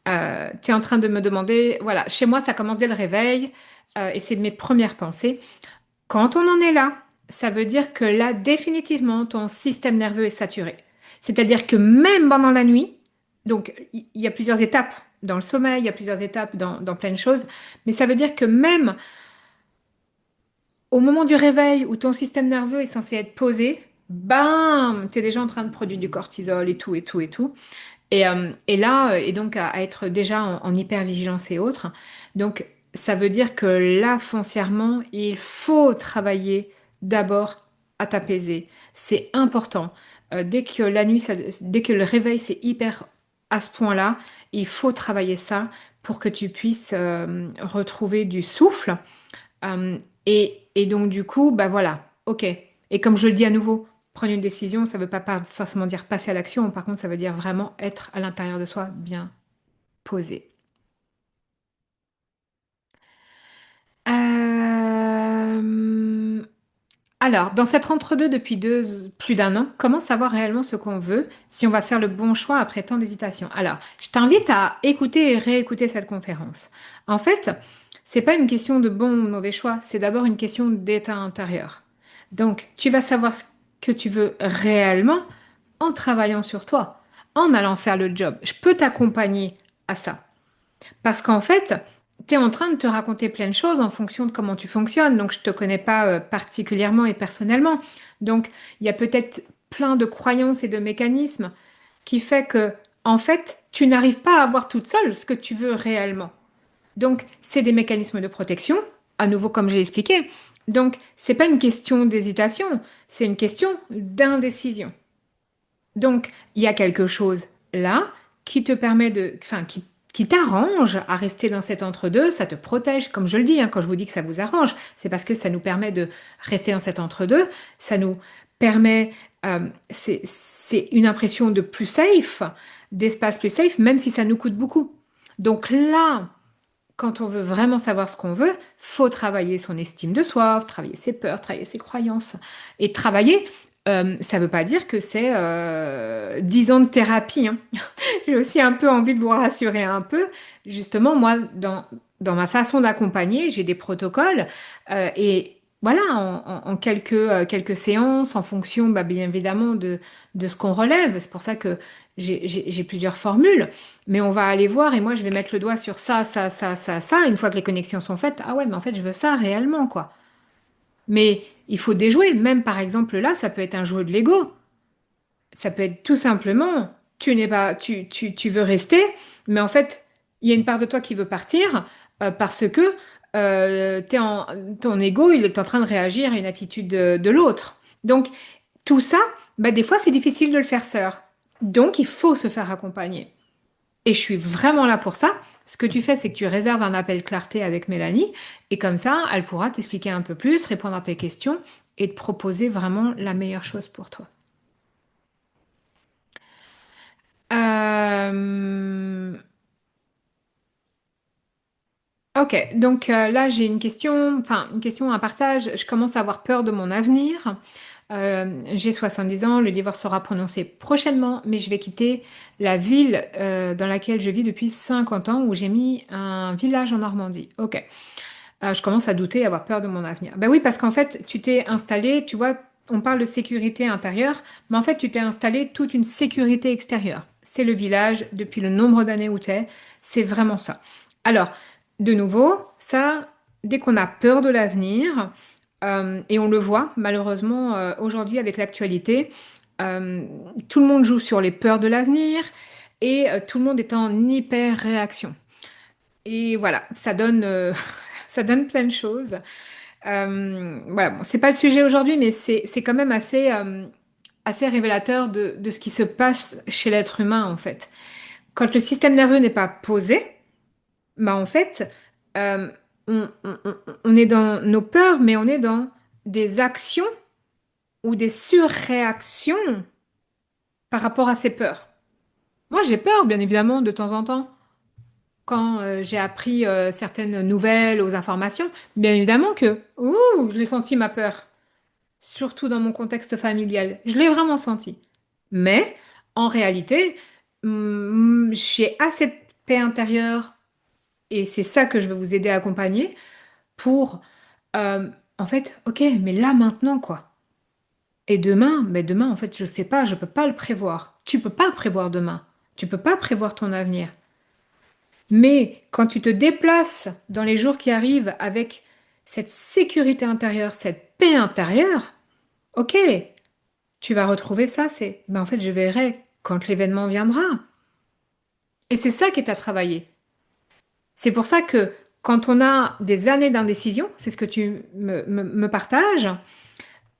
tu es en train de me demander, voilà, chez moi, ça commence dès le réveil, et c'est mes premières pensées. Quand on en est là, ça veut dire que là, définitivement, ton système nerveux est saturé. C'est-à-dire que même pendant la nuit, donc il y a plusieurs étapes dans le sommeil, il y a plusieurs étapes dans plein de choses, mais ça veut dire que même au moment du réveil où ton système nerveux est censé être posé, bam, tu es déjà en train de produire du cortisol et tout, et tout, et tout. Et là, et donc à être déjà en hypervigilance et autres. Donc, ça veut dire que là, foncièrement, il faut travailler d'abord à t'apaiser. C'est important. Dès que la nuit, dès que le réveil, c'est hyper à ce point-là, il faut travailler ça pour que tu puisses retrouver du souffle. Et donc, du coup, bah voilà, ok. Et comme je le dis à nouveau, prendre une décision, ça ne veut pas forcément dire passer à l'action. Par contre, ça veut dire vraiment être à l'intérieur de soi bien posé. Euh, Alors, dans cet entre-deux depuis plus d'1 an, comment savoir réellement ce qu'on veut, si on va faire le bon choix après tant d'hésitation? Alors, je t'invite à écouter et réécouter cette conférence. En fait, C'est pas une question de bon ou mauvais choix, c'est d'abord une question d'état intérieur. Donc, tu vas savoir ce que tu veux réellement en travaillant sur toi, en allant faire le job. Je peux t'accompagner à ça. Parce qu'en fait, tu es en train de te raconter plein de choses en fonction de comment tu fonctionnes. Donc, je ne te connais pas particulièrement et personnellement. Donc, il y a peut-être plein de croyances et de mécanismes qui fait que, en fait, tu n'arrives pas à avoir toute seule ce que tu veux réellement. Donc, c'est des mécanismes de protection, à nouveau comme j'ai expliqué. Donc, c'est pas une question d'hésitation, c'est une question d'indécision. Donc, il y a quelque chose là qui te permet qui t'arrange à rester dans cet entre-deux, ça te protège, comme je le dis, hein, quand je vous dis que ça vous arrange, c'est parce que ça nous permet de rester dans cet entre-deux, ça nous permet, c'est une impression de plus safe, d'espace plus safe, même si ça nous coûte beaucoup. Donc là, quand on veut vraiment savoir ce qu'on veut, faut travailler son estime de soi, travailler ses peurs, travailler ses croyances. Et travailler, ça ne veut pas dire que c'est 10 ans de thérapie, hein. J'ai aussi un peu envie de vous rassurer un peu. Justement, moi, dans ma façon d'accompagner, j'ai des protocoles et voilà, en quelques séances, en fonction, bah, bien évidemment, de ce qu'on relève. C'est pour ça que j'ai plusieurs formules, mais on va aller voir et moi, je vais mettre le doigt sur ça, ça, ça, ça, ça. Une fois que les connexions sont faites, ah ouais, mais en fait, je veux ça réellement, quoi. Mais il faut déjouer. Même par exemple, là, ça peut être un jeu de Lego. Ça peut être tout simplement, tu n'es pas, tu veux rester, mais en fait, il y a une part de toi qui veut partir parce que ton ego, il est en train de réagir à une attitude de l'autre. Donc, tout ça, bah, des fois, c'est difficile de le faire seul. Donc, il faut se faire accompagner. Et je suis vraiment là pour ça. Ce que tu fais, c'est que tu réserves un appel clarté avec Mélanie, et comme ça, elle pourra t'expliquer un peu plus, répondre à tes questions et te proposer vraiment la meilleure chose pour toi. Euh, Ok, donc là j'ai une question, enfin une question, un partage. Je commence à avoir peur de mon avenir. J'ai 10 ans, le divorce sera prononcé prochainement, mais je vais quitter la ville dans laquelle je vis depuis 50 ans, où j'ai mis un village en Normandie. Ok. Je commence à douter et avoir peur de mon avenir. Ben oui, parce qu'en fait, tu t'es installé, tu vois, on parle de sécurité intérieure, mais en fait, tu t'es installé toute une sécurité extérieure. C'est le village depuis le nombre d'années où tu es. C'est vraiment ça. Alors, de nouveau, ça, dès qu'on a peur de l'avenir, et on le voit malheureusement aujourd'hui avec l'actualité, euh, tout le monde joue sur les peurs de l'avenir et tout le monde est en hyper réaction. Et voilà, ça donne, ça donne plein de choses. Voilà, bon, c'est pas le sujet aujourd'hui, mais c'est quand même assez révélateur de ce qui se passe chez l'être humain, en fait. Quand le système nerveux n'est pas posé, bah, en fait, euh, on est dans nos peurs, mais on est dans des actions ou des surréactions par rapport à ces peurs. Moi, j'ai peur, bien évidemment, de temps en temps. Quand j'ai appris certaines nouvelles aux informations, bien évidemment que, ouh, je l'ai senti ma peur, surtout dans mon contexte familial. Je l'ai vraiment senti. Mais en réalité, j'ai assez de paix intérieure et c'est ça que je veux vous aider à accompagner pour, euh, en fait, ok, mais là maintenant quoi? Et demain, mais demain en fait, je sais pas, je peux pas le prévoir. Tu peux pas prévoir demain. Tu peux pas prévoir ton avenir. Mais quand tu te déplaces dans les jours qui arrivent avec cette sécurité intérieure, cette paix intérieure, ok, tu vas retrouver ça, ben en fait, je verrai quand l'événement viendra. Et c'est ça qui est à travailler. C'est pour ça que quand on a des années d'indécision, c'est ce que tu me partages,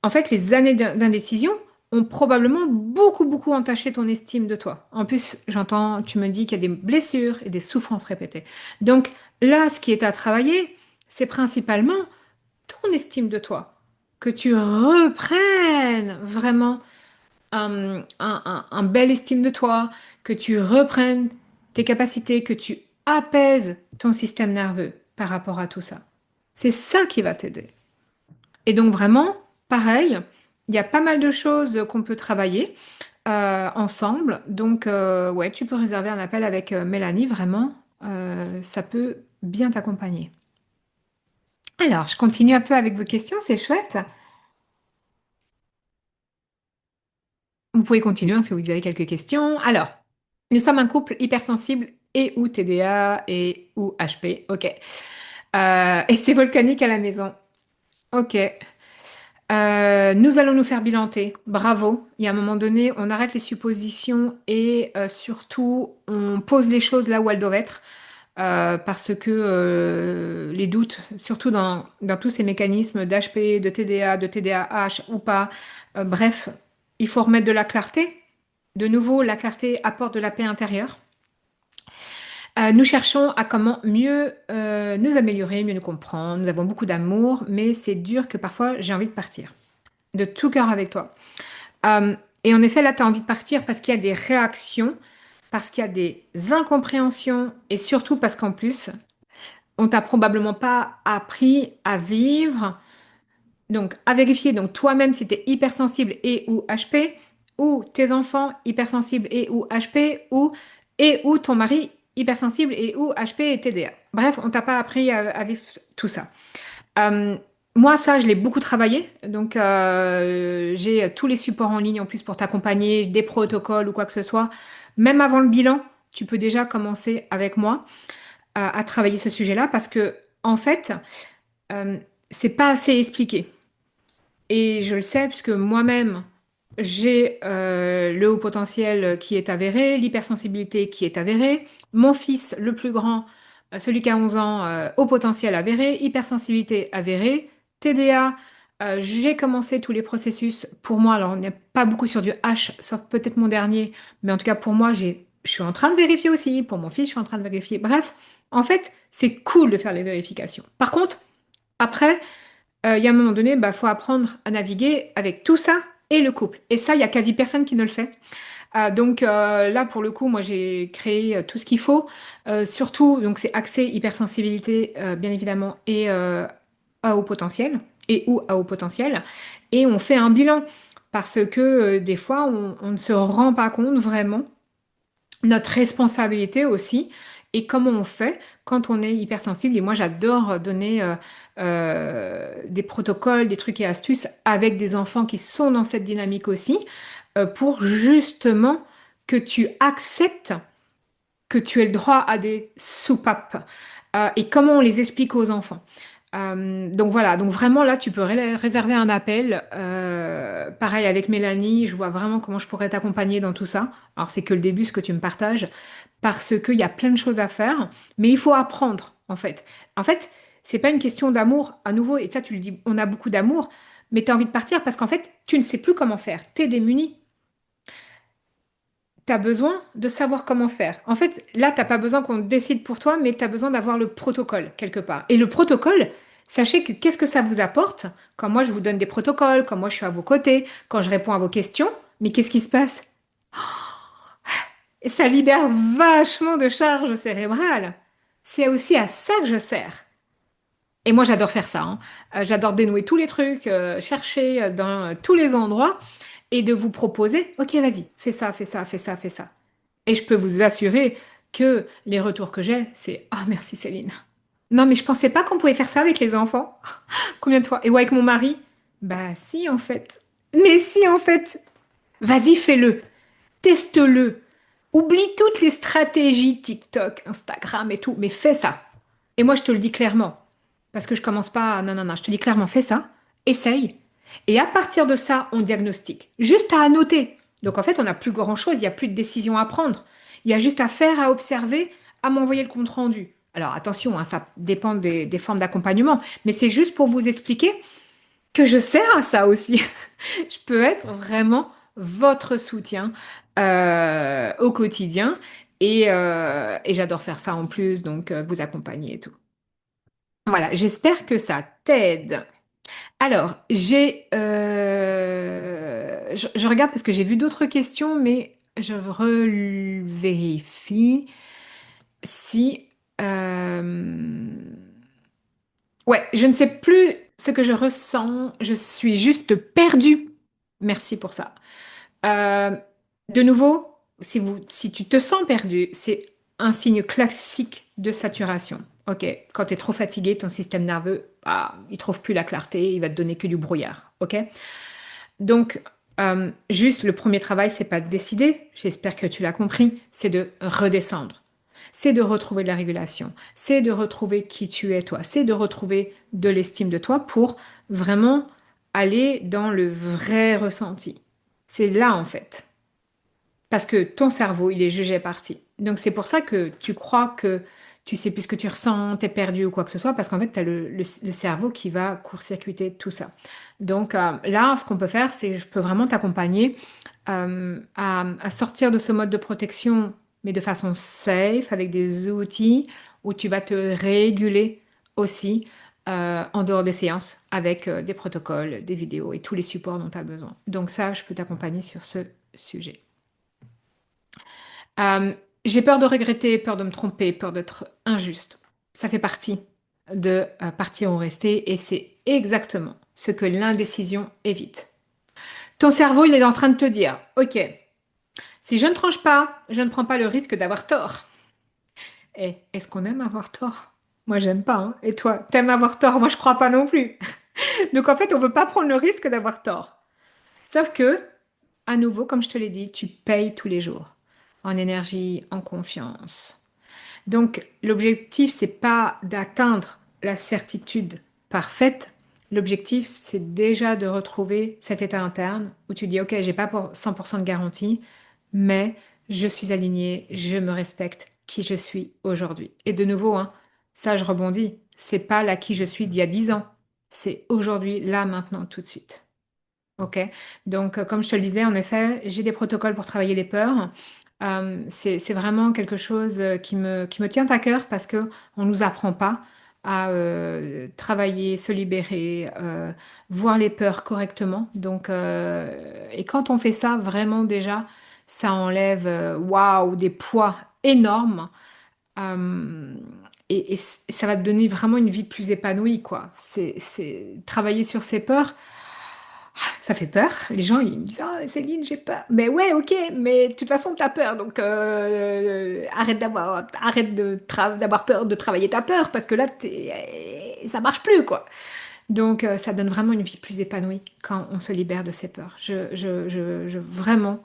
en fait, les années d'indécision ont probablement beaucoup, beaucoup entaché ton estime de toi. En plus, j'entends, tu me dis qu'il y a des blessures et des souffrances répétées. Donc là, ce qui est à travailler, c'est principalement ton estime de toi. Que tu reprennes vraiment un bel estime de toi, que tu reprennes tes capacités, que tu apaises ton système nerveux par rapport à tout ça. C'est ça qui va t'aider. Et donc vraiment, pareil, il y a pas mal de choses qu'on peut travailler ensemble. Donc ouais, tu peux réserver un appel avec Mélanie, vraiment, ça peut bien t'accompagner. Alors, je continue un peu avec vos questions, c'est chouette. Vous pouvez continuer hein, si vous avez quelques questions. Alors, nous sommes un couple hypersensible et ou TDA et ou HP. Ok. Et c'est volcanique à la maison. Ok. Nous allons nous faire bilanter. Bravo. Il y a un moment donné, on arrête les suppositions et surtout, on pose les choses là où elles doivent être. Parce que les doutes, surtout dans tous ces mécanismes d'HP, de TDA, de TDAH ou pas, bref, il faut remettre de la clarté. De nouveau, la clarté apporte de la paix intérieure. Nous cherchons à comment mieux nous améliorer, mieux nous comprendre. Nous avons beaucoup d'amour, mais c'est dur que parfois j'ai envie de partir. De tout cœur avec toi. Et en effet, là, tu as envie de partir parce qu'il y a des réactions, parce qu'il y a des incompréhensions et surtout parce qu'en plus, on t'a probablement pas appris à vivre. Donc, à vérifier, donc toi-même si tu es hypersensible et ou HP, ou tes enfants hypersensibles et ou HP, ou ton mari hypersensible et ou HP et TDA. Bref, on t'a pas appris à vivre tout ça. Euh, Moi, ça, je l'ai beaucoup travaillé. Donc, j'ai tous les supports en ligne en plus pour t'accompagner, des protocoles ou quoi que ce soit. Même avant le bilan, tu peux déjà commencer avec moi à travailler ce sujet-là parce que, en fait, euh, c'est pas assez expliqué. Et je le sais puisque moi-même, j'ai le haut potentiel qui est avéré, l'hypersensibilité qui est avérée. Mon fils, le plus grand, celui qui a 11 ans, haut potentiel avéré, hypersensibilité avérée, TDA. J'ai commencé tous les processus. Pour moi, alors on n'est pas beaucoup sur du H, sauf peut-être mon dernier, mais en tout cas pour moi, je suis en train de vérifier aussi. Pour mon fils, je suis en train de vérifier. Bref, en fait, c'est cool de faire les vérifications. Par contre, après, il y a un moment donné, bah, faut apprendre à naviguer avec tout ça et le couple. Et ça, il y a quasi personne qui ne le fait. Donc là, pour le coup, moi, j'ai créé tout ce qu'il faut. Surtout, donc c'est accès hypersensibilité, bien évidemment, et à haut potentiel, et ou à haut potentiel. Et on fait un bilan parce que des fois, on ne se rend pas compte vraiment notre responsabilité aussi et comment on fait quand on est hypersensible. Et moi, j'adore donner des protocoles, des trucs et astuces avec des enfants qui sont dans cette dynamique aussi pour justement que tu acceptes que tu aies le droit à des soupapes et comment on les explique aux enfants. Donc voilà, donc vraiment là, tu peux réserver un appel. Pareil avec Mélanie, je vois vraiment comment je pourrais t'accompagner dans tout ça. Alors c'est que le début, ce que tu me partages, parce qu'il y a plein de choses à faire, mais il faut apprendre en fait. En fait, c'est pas une question d'amour à nouveau, et ça tu le dis, on a beaucoup d'amour, mais tu as envie de partir parce qu'en fait, tu ne sais plus comment faire. Tu es démuni. Tu as besoin de savoir comment faire. En fait, là, t'as pas besoin qu'on décide pour toi, mais tu as besoin d'avoir le protocole quelque part. Et le protocole, sachez que qu'est-ce que ça vous apporte quand moi je vous donne des protocoles, quand moi je suis à vos côtés, quand je réponds à vos questions, mais qu'est-ce qui se passe? Et ça libère vachement de charge cérébrale. C'est aussi à ça que je sers. Et moi, j'adore faire ça, hein. J'adore dénouer tous les trucs, chercher dans tous les endroits et de vous proposer, ok, vas-y, fais ça, fais ça, fais ça, fais ça. Et je peux vous assurer que les retours que j'ai, c'est ah merci Céline. Non, mais je pensais pas qu'on pouvait faire ça avec les enfants. Combien de fois? Et ou avec mon mari? Bah si en fait. Mais si en fait. Vas-y, fais-le. Teste-le. Oublie toutes les stratégies TikTok, Instagram et tout, mais fais ça. Et moi, je te le dis clairement. Parce que je commence pas. Non, non, non, je te dis clairement, fais ça. Essaye. Et à partir de ça, on diagnostique. Juste à annoter. Donc en fait, on n'a plus grand-chose, il n'y a plus de décision à prendre. Il y a juste à faire, à observer, à m'envoyer le compte-rendu. Alors attention, hein, ça dépend des formes d'accompagnement, mais c'est juste pour vous expliquer que je sers à ça aussi. Je peux être vraiment votre soutien au quotidien et j'adore faire ça en plus, donc vous accompagner et tout. Voilà, j'espère que ça t'aide. Alors, je regarde parce que j'ai vu d'autres questions, mais je vérifie si... euh, Ouais, je ne sais plus ce que je ressens. Je suis juste perdue. Merci pour ça. Euh, de nouveau, si tu te sens perdu, c'est un signe classique de saturation. Ok, quand tu es trop fatigué, ton système nerveux, ah, il trouve plus la clarté, il va te donner que du brouillard. Ok? Donc, juste le premier travail, c'est pas de décider, j'espère que tu l'as compris, c'est de redescendre. C'est de retrouver de la régulation, c'est de retrouver qui tu es toi, c'est de retrouver de l'estime de toi pour vraiment aller dans le vrai ressenti. C'est là en fait. Parce que ton cerveau, il est jugé parti. Donc c'est pour ça que tu crois que tu sais plus ce que tu ressens, t'es perdu ou quoi que ce soit, parce qu'en fait, tu as le cerveau qui va court-circuiter tout ça. Donc là, ce qu'on peut faire, c'est je peux vraiment t'accompagner à sortir de ce mode de protection, mais de façon safe, avec des outils où tu vas te réguler aussi en dehors des séances, avec des protocoles, des vidéos et tous les supports dont tu as besoin. Donc ça, je peux t'accompagner sur ce sujet. Euh, j'ai peur de regretter, peur de me tromper, peur d'être injuste. Ça fait partie de partir ou rester et c'est exactement ce que l'indécision évite. Ton cerveau, il est en train de te dire, OK, si je ne tranche pas, je ne prends pas le risque d'avoir tort. Et est-ce qu'on aime avoir tort? Moi, j'aime pas, hein. Et toi, t'aimes avoir tort? Moi, je crois pas non plus. Donc, en fait, on veut pas prendre le risque d'avoir tort. Sauf que, à nouveau, comme je te l'ai dit, tu payes tous les jours. En énergie, en confiance. Donc, l'objectif, c'est pas d'atteindre la certitude parfaite. L'objectif, c'est déjà de retrouver cet état interne où tu dis, OK, j'ai pas pour 100% de garantie, mais je suis aligné, je me respecte qui je suis aujourd'hui. Et de nouveau, hein, ça, je rebondis. C'est pas là qui je suis d'il y a 10 ans. C'est aujourd'hui, là, maintenant, tout de suite. Ok, donc comme je te le disais, en effet, j'ai des protocoles pour travailler les peurs. C'est vraiment quelque chose qui me tient à cœur parce que on nous apprend pas à travailler, se libérer, voir les peurs correctement. Donc, et quand on fait ça, vraiment déjà, ça enlève waouh, des poids énormes. Euh, ça va te donner vraiment une vie plus épanouie, quoi. C'est travailler sur ses peurs. Ça fait peur. Les gens, ils me disent, ah, Céline, j'ai peur. Mais ouais, ok, mais de toute façon, t'as peur. Donc, d'avoir peur de travailler ta peur parce que là, ça marche plus, quoi. Donc, ça donne vraiment une vie plus épanouie quand on se libère de ses peurs. Vraiment,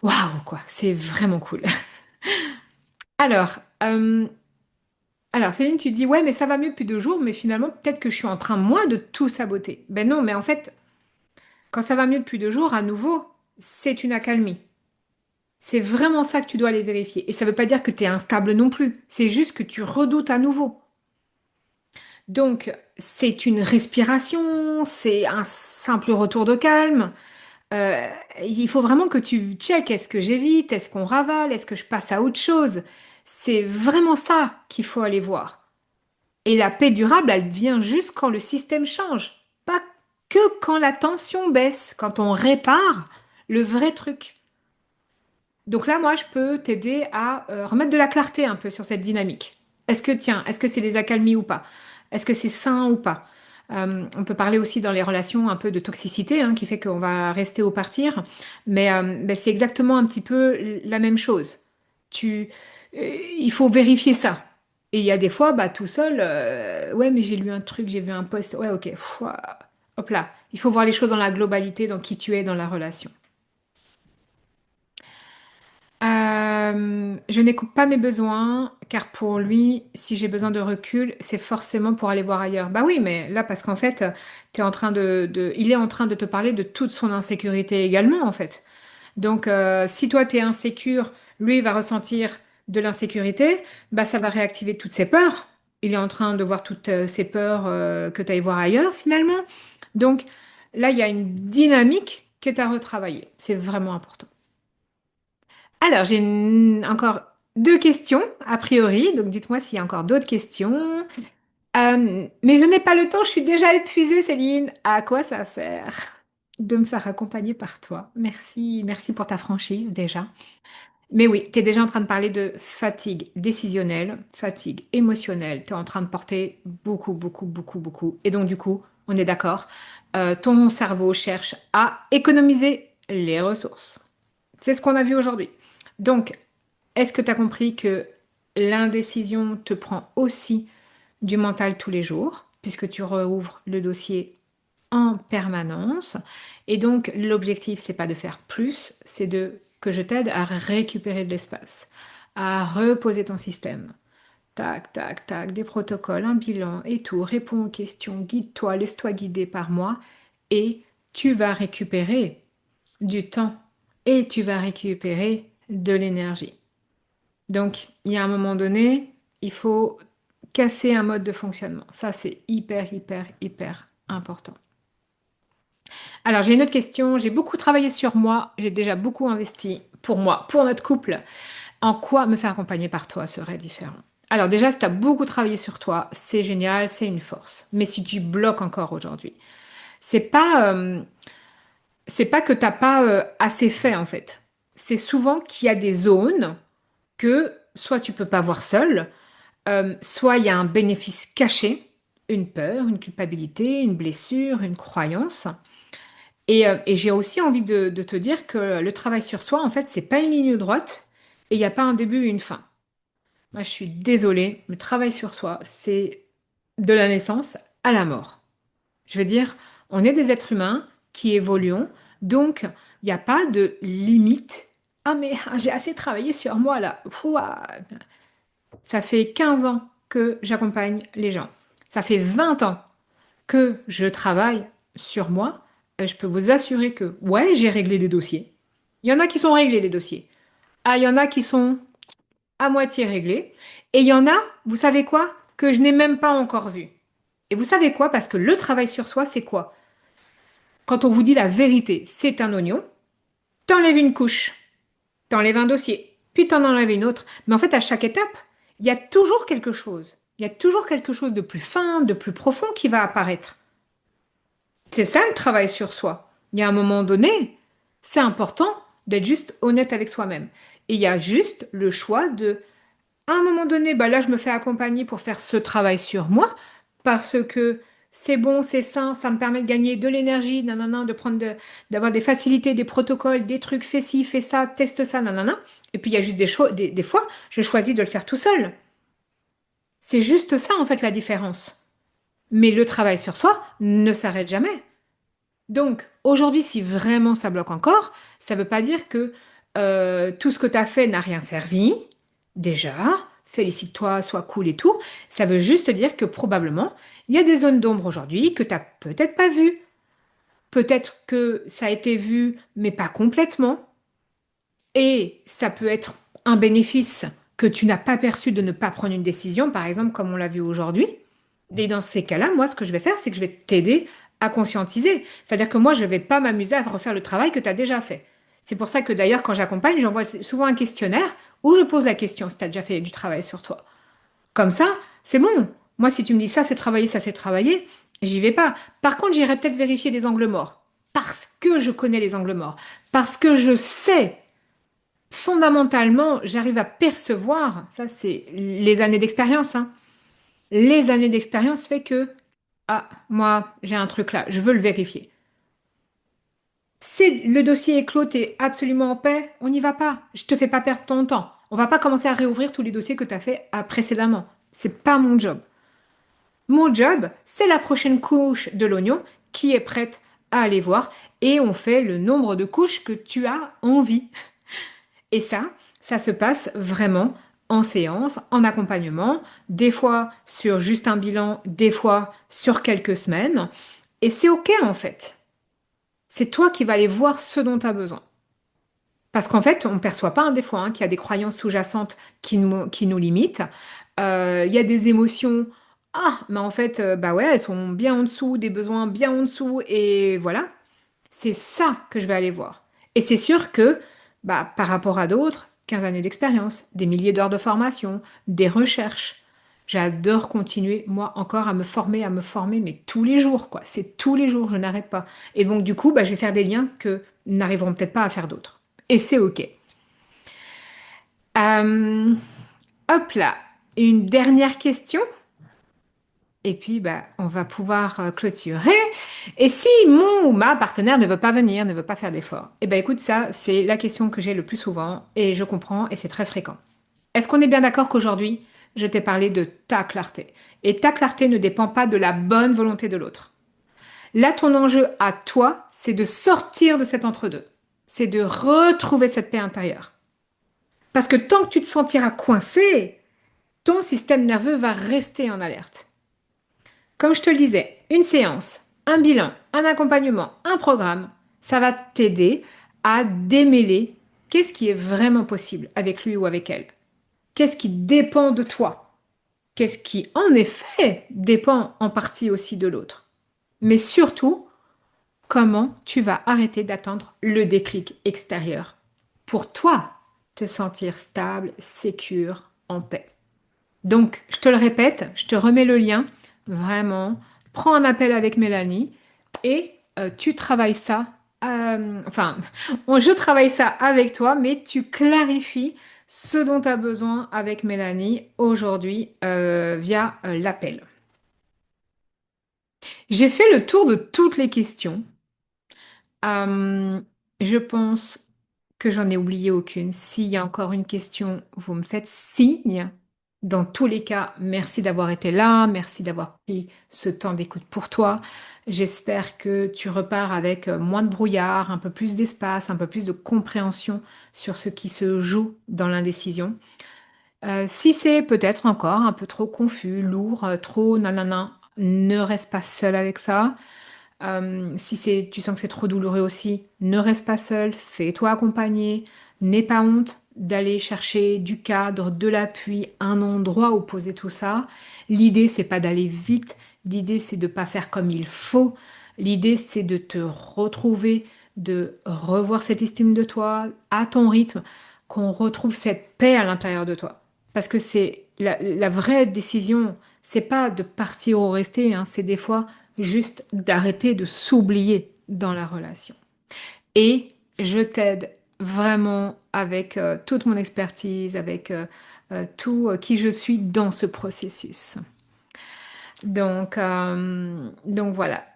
waouh, quoi. C'est vraiment cool. Alors, euh, alors, Céline, tu dis, ouais, mais ça va mieux depuis 2 jours, mais finalement, peut-être que je suis en train, moi, de tout saboter. Ben non, mais en fait, quand ça va mieux depuis 2 jours, à nouveau, c'est une accalmie. C'est vraiment ça que tu dois aller vérifier. Et ça ne veut pas dire que tu es instable non plus. C'est juste que tu redoutes à nouveau. Donc, c'est une respiration, c'est un simple retour de calme. Euh, il faut vraiment que tu checkes, est-ce que j'évite, est-ce qu'on ravale, est-ce que je passe à autre chose. C'est vraiment ça qu'il faut aller voir. Et la paix durable, elle vient juste quand le système change. Pas que quand la tension baisse, quand on répare le vrai truc. Donc là, moi, je peux t'aider à remettre de la clarté un peu sur cette dynamique. Est-ce que c'est des accalmies ou pas? Est-ce que c'est sain ou pas? On peut parler aussi dans les relations un peu de toxicité, hein, qui fait qu'on va rester ou partir. Mais ben, c'est exactement un petit peu la même chose. Tu, il faut vérifier ça. Et il y a des fois, bah, tout seul, ouais, mais j'ai lu un truc, j'ai vu un post, ouais, ok, hop là. Il faut voir les choses dans la globalité, dans qui tu es dans la relation. Je n'écoute pas mes besoins, car pour lui, si j'ai besoin de recul, c'est forcément pour aller voir ailleurs. Bah oui, mais là, parce qu'en fait, il est en train de te parler de toute son insécurité également, en fait. Donc, si toi, tu es insécure, lui il va ressentir de l'insécurité, bah ça va réactiver toutes ses peurs. Il est en train de voir toutes ses peurs que tu ailles voir ailleurs, finalement. Donc, là, il y a une dynamique qui est à retravailler. C'est vraiment important. Alors, encore 2 questions, a priori, donc dites-moi s'il y a encore d'autres questions. Mais je n'ai pas le temps, je suis déjà épuisée, Céline. À quoi ça sert de me faire accompagner par toi? Merci, merci pour ta franchise déjà. Mais oui, tu es déjà en train de parler de fatigue décisionnelle, fatigue émotionnelle. Tu es en train de porter beaucoup, beaucoup, beaucoup, beaucoup. Et donc, du coup, on est d'accord, ton cerveau cherche à économiser les ressources. C'est ce qu'on a vu aujourd'hui. Donc, est-ce que tu as compris que l'indécision te prend aussi du mental tous les jours, puisque tu rouvres le dossier en permanence. Et donc, l'objectif, c'est pas de faire plus, c'est de que je t'aide à récupérer de l'espace, à reposer ton système. Tac, tac, tac, des protocoles, un bilan et tout. Réponds aux questions, guide-toi, laisse-toi guider par moi et tu vas récupérer du temps et tu vas récupérer de l'énergie. Donc, il y a un moment donné, il faut casser un mode de fonctionnement. Ça, c'est hyper, hyper, hyper important. Alors, j'ai une autre question. J'ai beaucoup travaillé sur moi. J'ai déjà beaucoup investi pour moi, pour notre couple. En quoi me faire accompagner par toi serait différent? Alors déjà, si tu as beaucoup travaillé sur toi, c'est génial, c'est une force. Mais si tu bloques encore aujourd'hui, c'est pas, euh, c'est pas que t'as pas assez fait en fait. C'est souvent qu'il y a des zones que soit tu peux pas voir seul, soit il y a un bénéfice caché, une peur, une culpabilité, une blessure, une croyance. Et j'ai aussi envie de te dire que le travail sur soi, en fait, c'est pas une ligne droite et il n'y a pas un début et une fin. Moi, je suis désolée, le travail sur soi, c'est de la naissance à la mort. Je veux dire, on est des êtres humains qui évoluons, donc il n'y a pas de limite. Ah, mais j'ai assez travaillé sur moi là. Pouah. Ça fait 15 ans que j'accompagne les gens. Ça fait 20 ans que je travaille sur moi. Je peux vous assurer que, ouais, j'ai réglé des dossiers. Il y en a qui sont réglés, les dossiers. Ah, il y en a qui sont à moitié réglés. Et il y en a, vous savez quoi, que je n'ai même pas encore vu. Et vous savez quoi, parce que le travail sur soi, c'est quoi? Quand on vous dit la vérité, c'est un oignon, t'enlèves une couche, t'enlèves un dossier, puis t'en enlèves une autre. Mais en fait, à chaque étape, il y a toujours quelque chose. Il y a toujours quelque chose de plus fin, de plus profond qui va apparaître. C'est ça le travail sur soi. Il y a un moment donné, c'est important d'être juste honnête avec soi-même. Et il y a juste le choix de, à un moment donné, bah là, je me fais accompagner pour faire ce travail sur moi parce que c'est bon, c'est sain, ça me permet de gagner de l'énergie, nanana, d'avoir des facilités, des protocoles, des trucs, fais ci, fais ça, teste ça, nanana. Et puis il y a juste des fois, je choisis de le faire tout seul. C'est juste ça, en fait, la différence. Mais le travail sur soi ne s'arrête jamais. Donc, aujourd'hui, si vraiment ça bloque encore, ça ne veut pas dire que tout ce que tu as fait n'a rien servi. Déjà, félicite-toi, sois cool et tout. Ça veut juste dire que probablement, il y a des zones d'ombre aujourd'hui que tu n'as peut-être pas vues. Peut-être que ça a été vu, mais pas complètement. Et ça peut être un bénéfice que tu n'as pas perçu de ne pas prendre une décision, par exemple, comme on l'a vu aujourd'hui. Et dans ces cas-là, moi, ce que je vais faire, c'est que je vais t'aider à conscientiser. C'est-à-dire que moi, je ne vais pas m'amuser à refaire le travail que tu as déjà fait. C'est pour ça que d'ailleurs, quand j'accompagne, j'envoie souvent un questionnaire où je pose la question si tu as déjà fait du travail sur toi. Comme ça, c'est bon. Moi, si tu me dis ça, c'est travaillé, j'y vais pas. Par contre, j'irai peut-être vérifier les angles morts. Parce que je connais les angles morts. Parce que je sais, fondamentalement, j'arrive à percevoir, ça c'est les années d'expérience, hein. Les années d'expérience fait que, ah, moi, j'ai un truc là, je veux le vérifier. Si le dossier est clos, t'es absolument en paix, on n'y va pas. Je te fais pas perdre ton temps. On va pas commencer à réouvrir tous les dossiers que tu as fait précédemment. C'est pas mon job. Mon job, c'est la prochaine couche de l'oignon qui est prête à aller voir et on fait le nombre de couches que tu as envie. Et ça se passe vraiment en séance, en accompagnement, des fois sur juste un bilan, des fois sur quelques semaines. Et c'est OK en fait. C'est toi qui vas aller voir ce dont tu as besoin. Parce qu'en fait, on ne perçoit pas des fois qu'il y a des croyances sous-jacentes qui nous limitent. Il y a des émotions. Ah, mais en fait, bah ouais, elles sont bien en dessous, des besoins bien en dessous. Et voilà, c'est ça que je vais aller voir. Et c'est sûr que, bah, par rapport à d'autres, 15 années d'expérience, des milliers d'heures de formation, des recherches. J'adore continuer, moi, encore à me former, mais tous les jours, quoi. C'est tous les jours, je n'arrête pas. Et donc, du coup, bah, je vais faire des liens que n'arriveront peut-être pas à faire d'autres. Et c'est OK. Euh, hop là, une dernière question. Et puis, bah, on va pouvoir clôturer. Et si mon ou ma partenaire ne veut pas venir, ne veut pas faire d'effort? Eh ben, écoute, ça, c'est la question que j'ai le plus souvent et je comprends et c'est très fréquent. Est-ce qu'on est bien d'accord qu'aujourd'hui, je t'ai parlé de ta clarté? Et ta clarté ne dépend pas de la bonne volonté de l'autre. Là, ton enjeu à toi, c'est de sortir de cet entre-deux. C'est de retrouver cette paix intérieure. Parce que tant que tu te sentiras coincé, ton système nerveux va rester en alerte. Comme je te le disais, une séance, un bilan, un accompagnement, un programme, ça va t'aider à démêler qu'est-ce qui est vraiment possible avec lui ou avec elle. Qu'est-ce qui dépend de toi? Qu'est-ce qui, en effet, dépend en partie aussi de l'autre? Mais surtout, comment tu vas arrêter d'attendre le déclic extérieur pour toi te sentir stable, sécure, en paix. Donc, je te le répète, je te remets le lien. Vraiment, prends un appel avec Mélanie et tu travailles ça. Enfin, je travaille ça avec toi, mais tu clarifies ce dont tu as besoin avec Mélanie aujourd'hui via l'appel. J'ai fait le tour de toutes les questions. Euh, je pense que j'en ai oublié aucune. S'il y a encore une question, vous me faites signe. Dans tous les cas, merci d'avoir été là, merci d'avoir pris ce temps d'écoute pour toi. J'espère que tu repars avec moins de brouillard, un peu plus d'espace, un peu plus de compréhension sur ce qui se joue dans l'indécision. Si c'est peut-être encore un peu trop confus, lourd, trop nanana, ne reste pas seul avec ça. Si tu sens que c'est trop douloureux aussi, ne reste pas seul, fais-toi accompagner. N'aie pas honte d'aller chercher du cadre, de l'appui, un endroit où poser tout ça. L'idée, c'est pas d'aller vite. L'idée, c'est de pas faire comme il faut. L'idée, c'est de te retrouver, de revoir cette estime de toi à ton rythme, qu'on retrouve cette paix à l'intérieur de toi. Parce que c'est la vraie décision, c'est pas de partir ou rester, hein, c'est des fois juste d'arrêter de s'oublier dans la relation. Et je t'aide vraiment avec toute mon expertise, avec tout qui je suis dans ce processus. Donc voilà,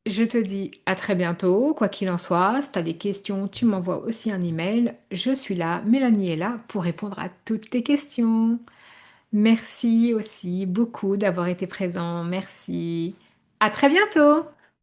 je te dis à très bientôt, quoi qu'il en soit. Si tu as des questions, tu m'envoies aussi un email. Je suis là, Mélanie est là pour répondre à toutes tes questions. Merci aussi beaucoup d'avoir été présent. Merci. À très bientôt.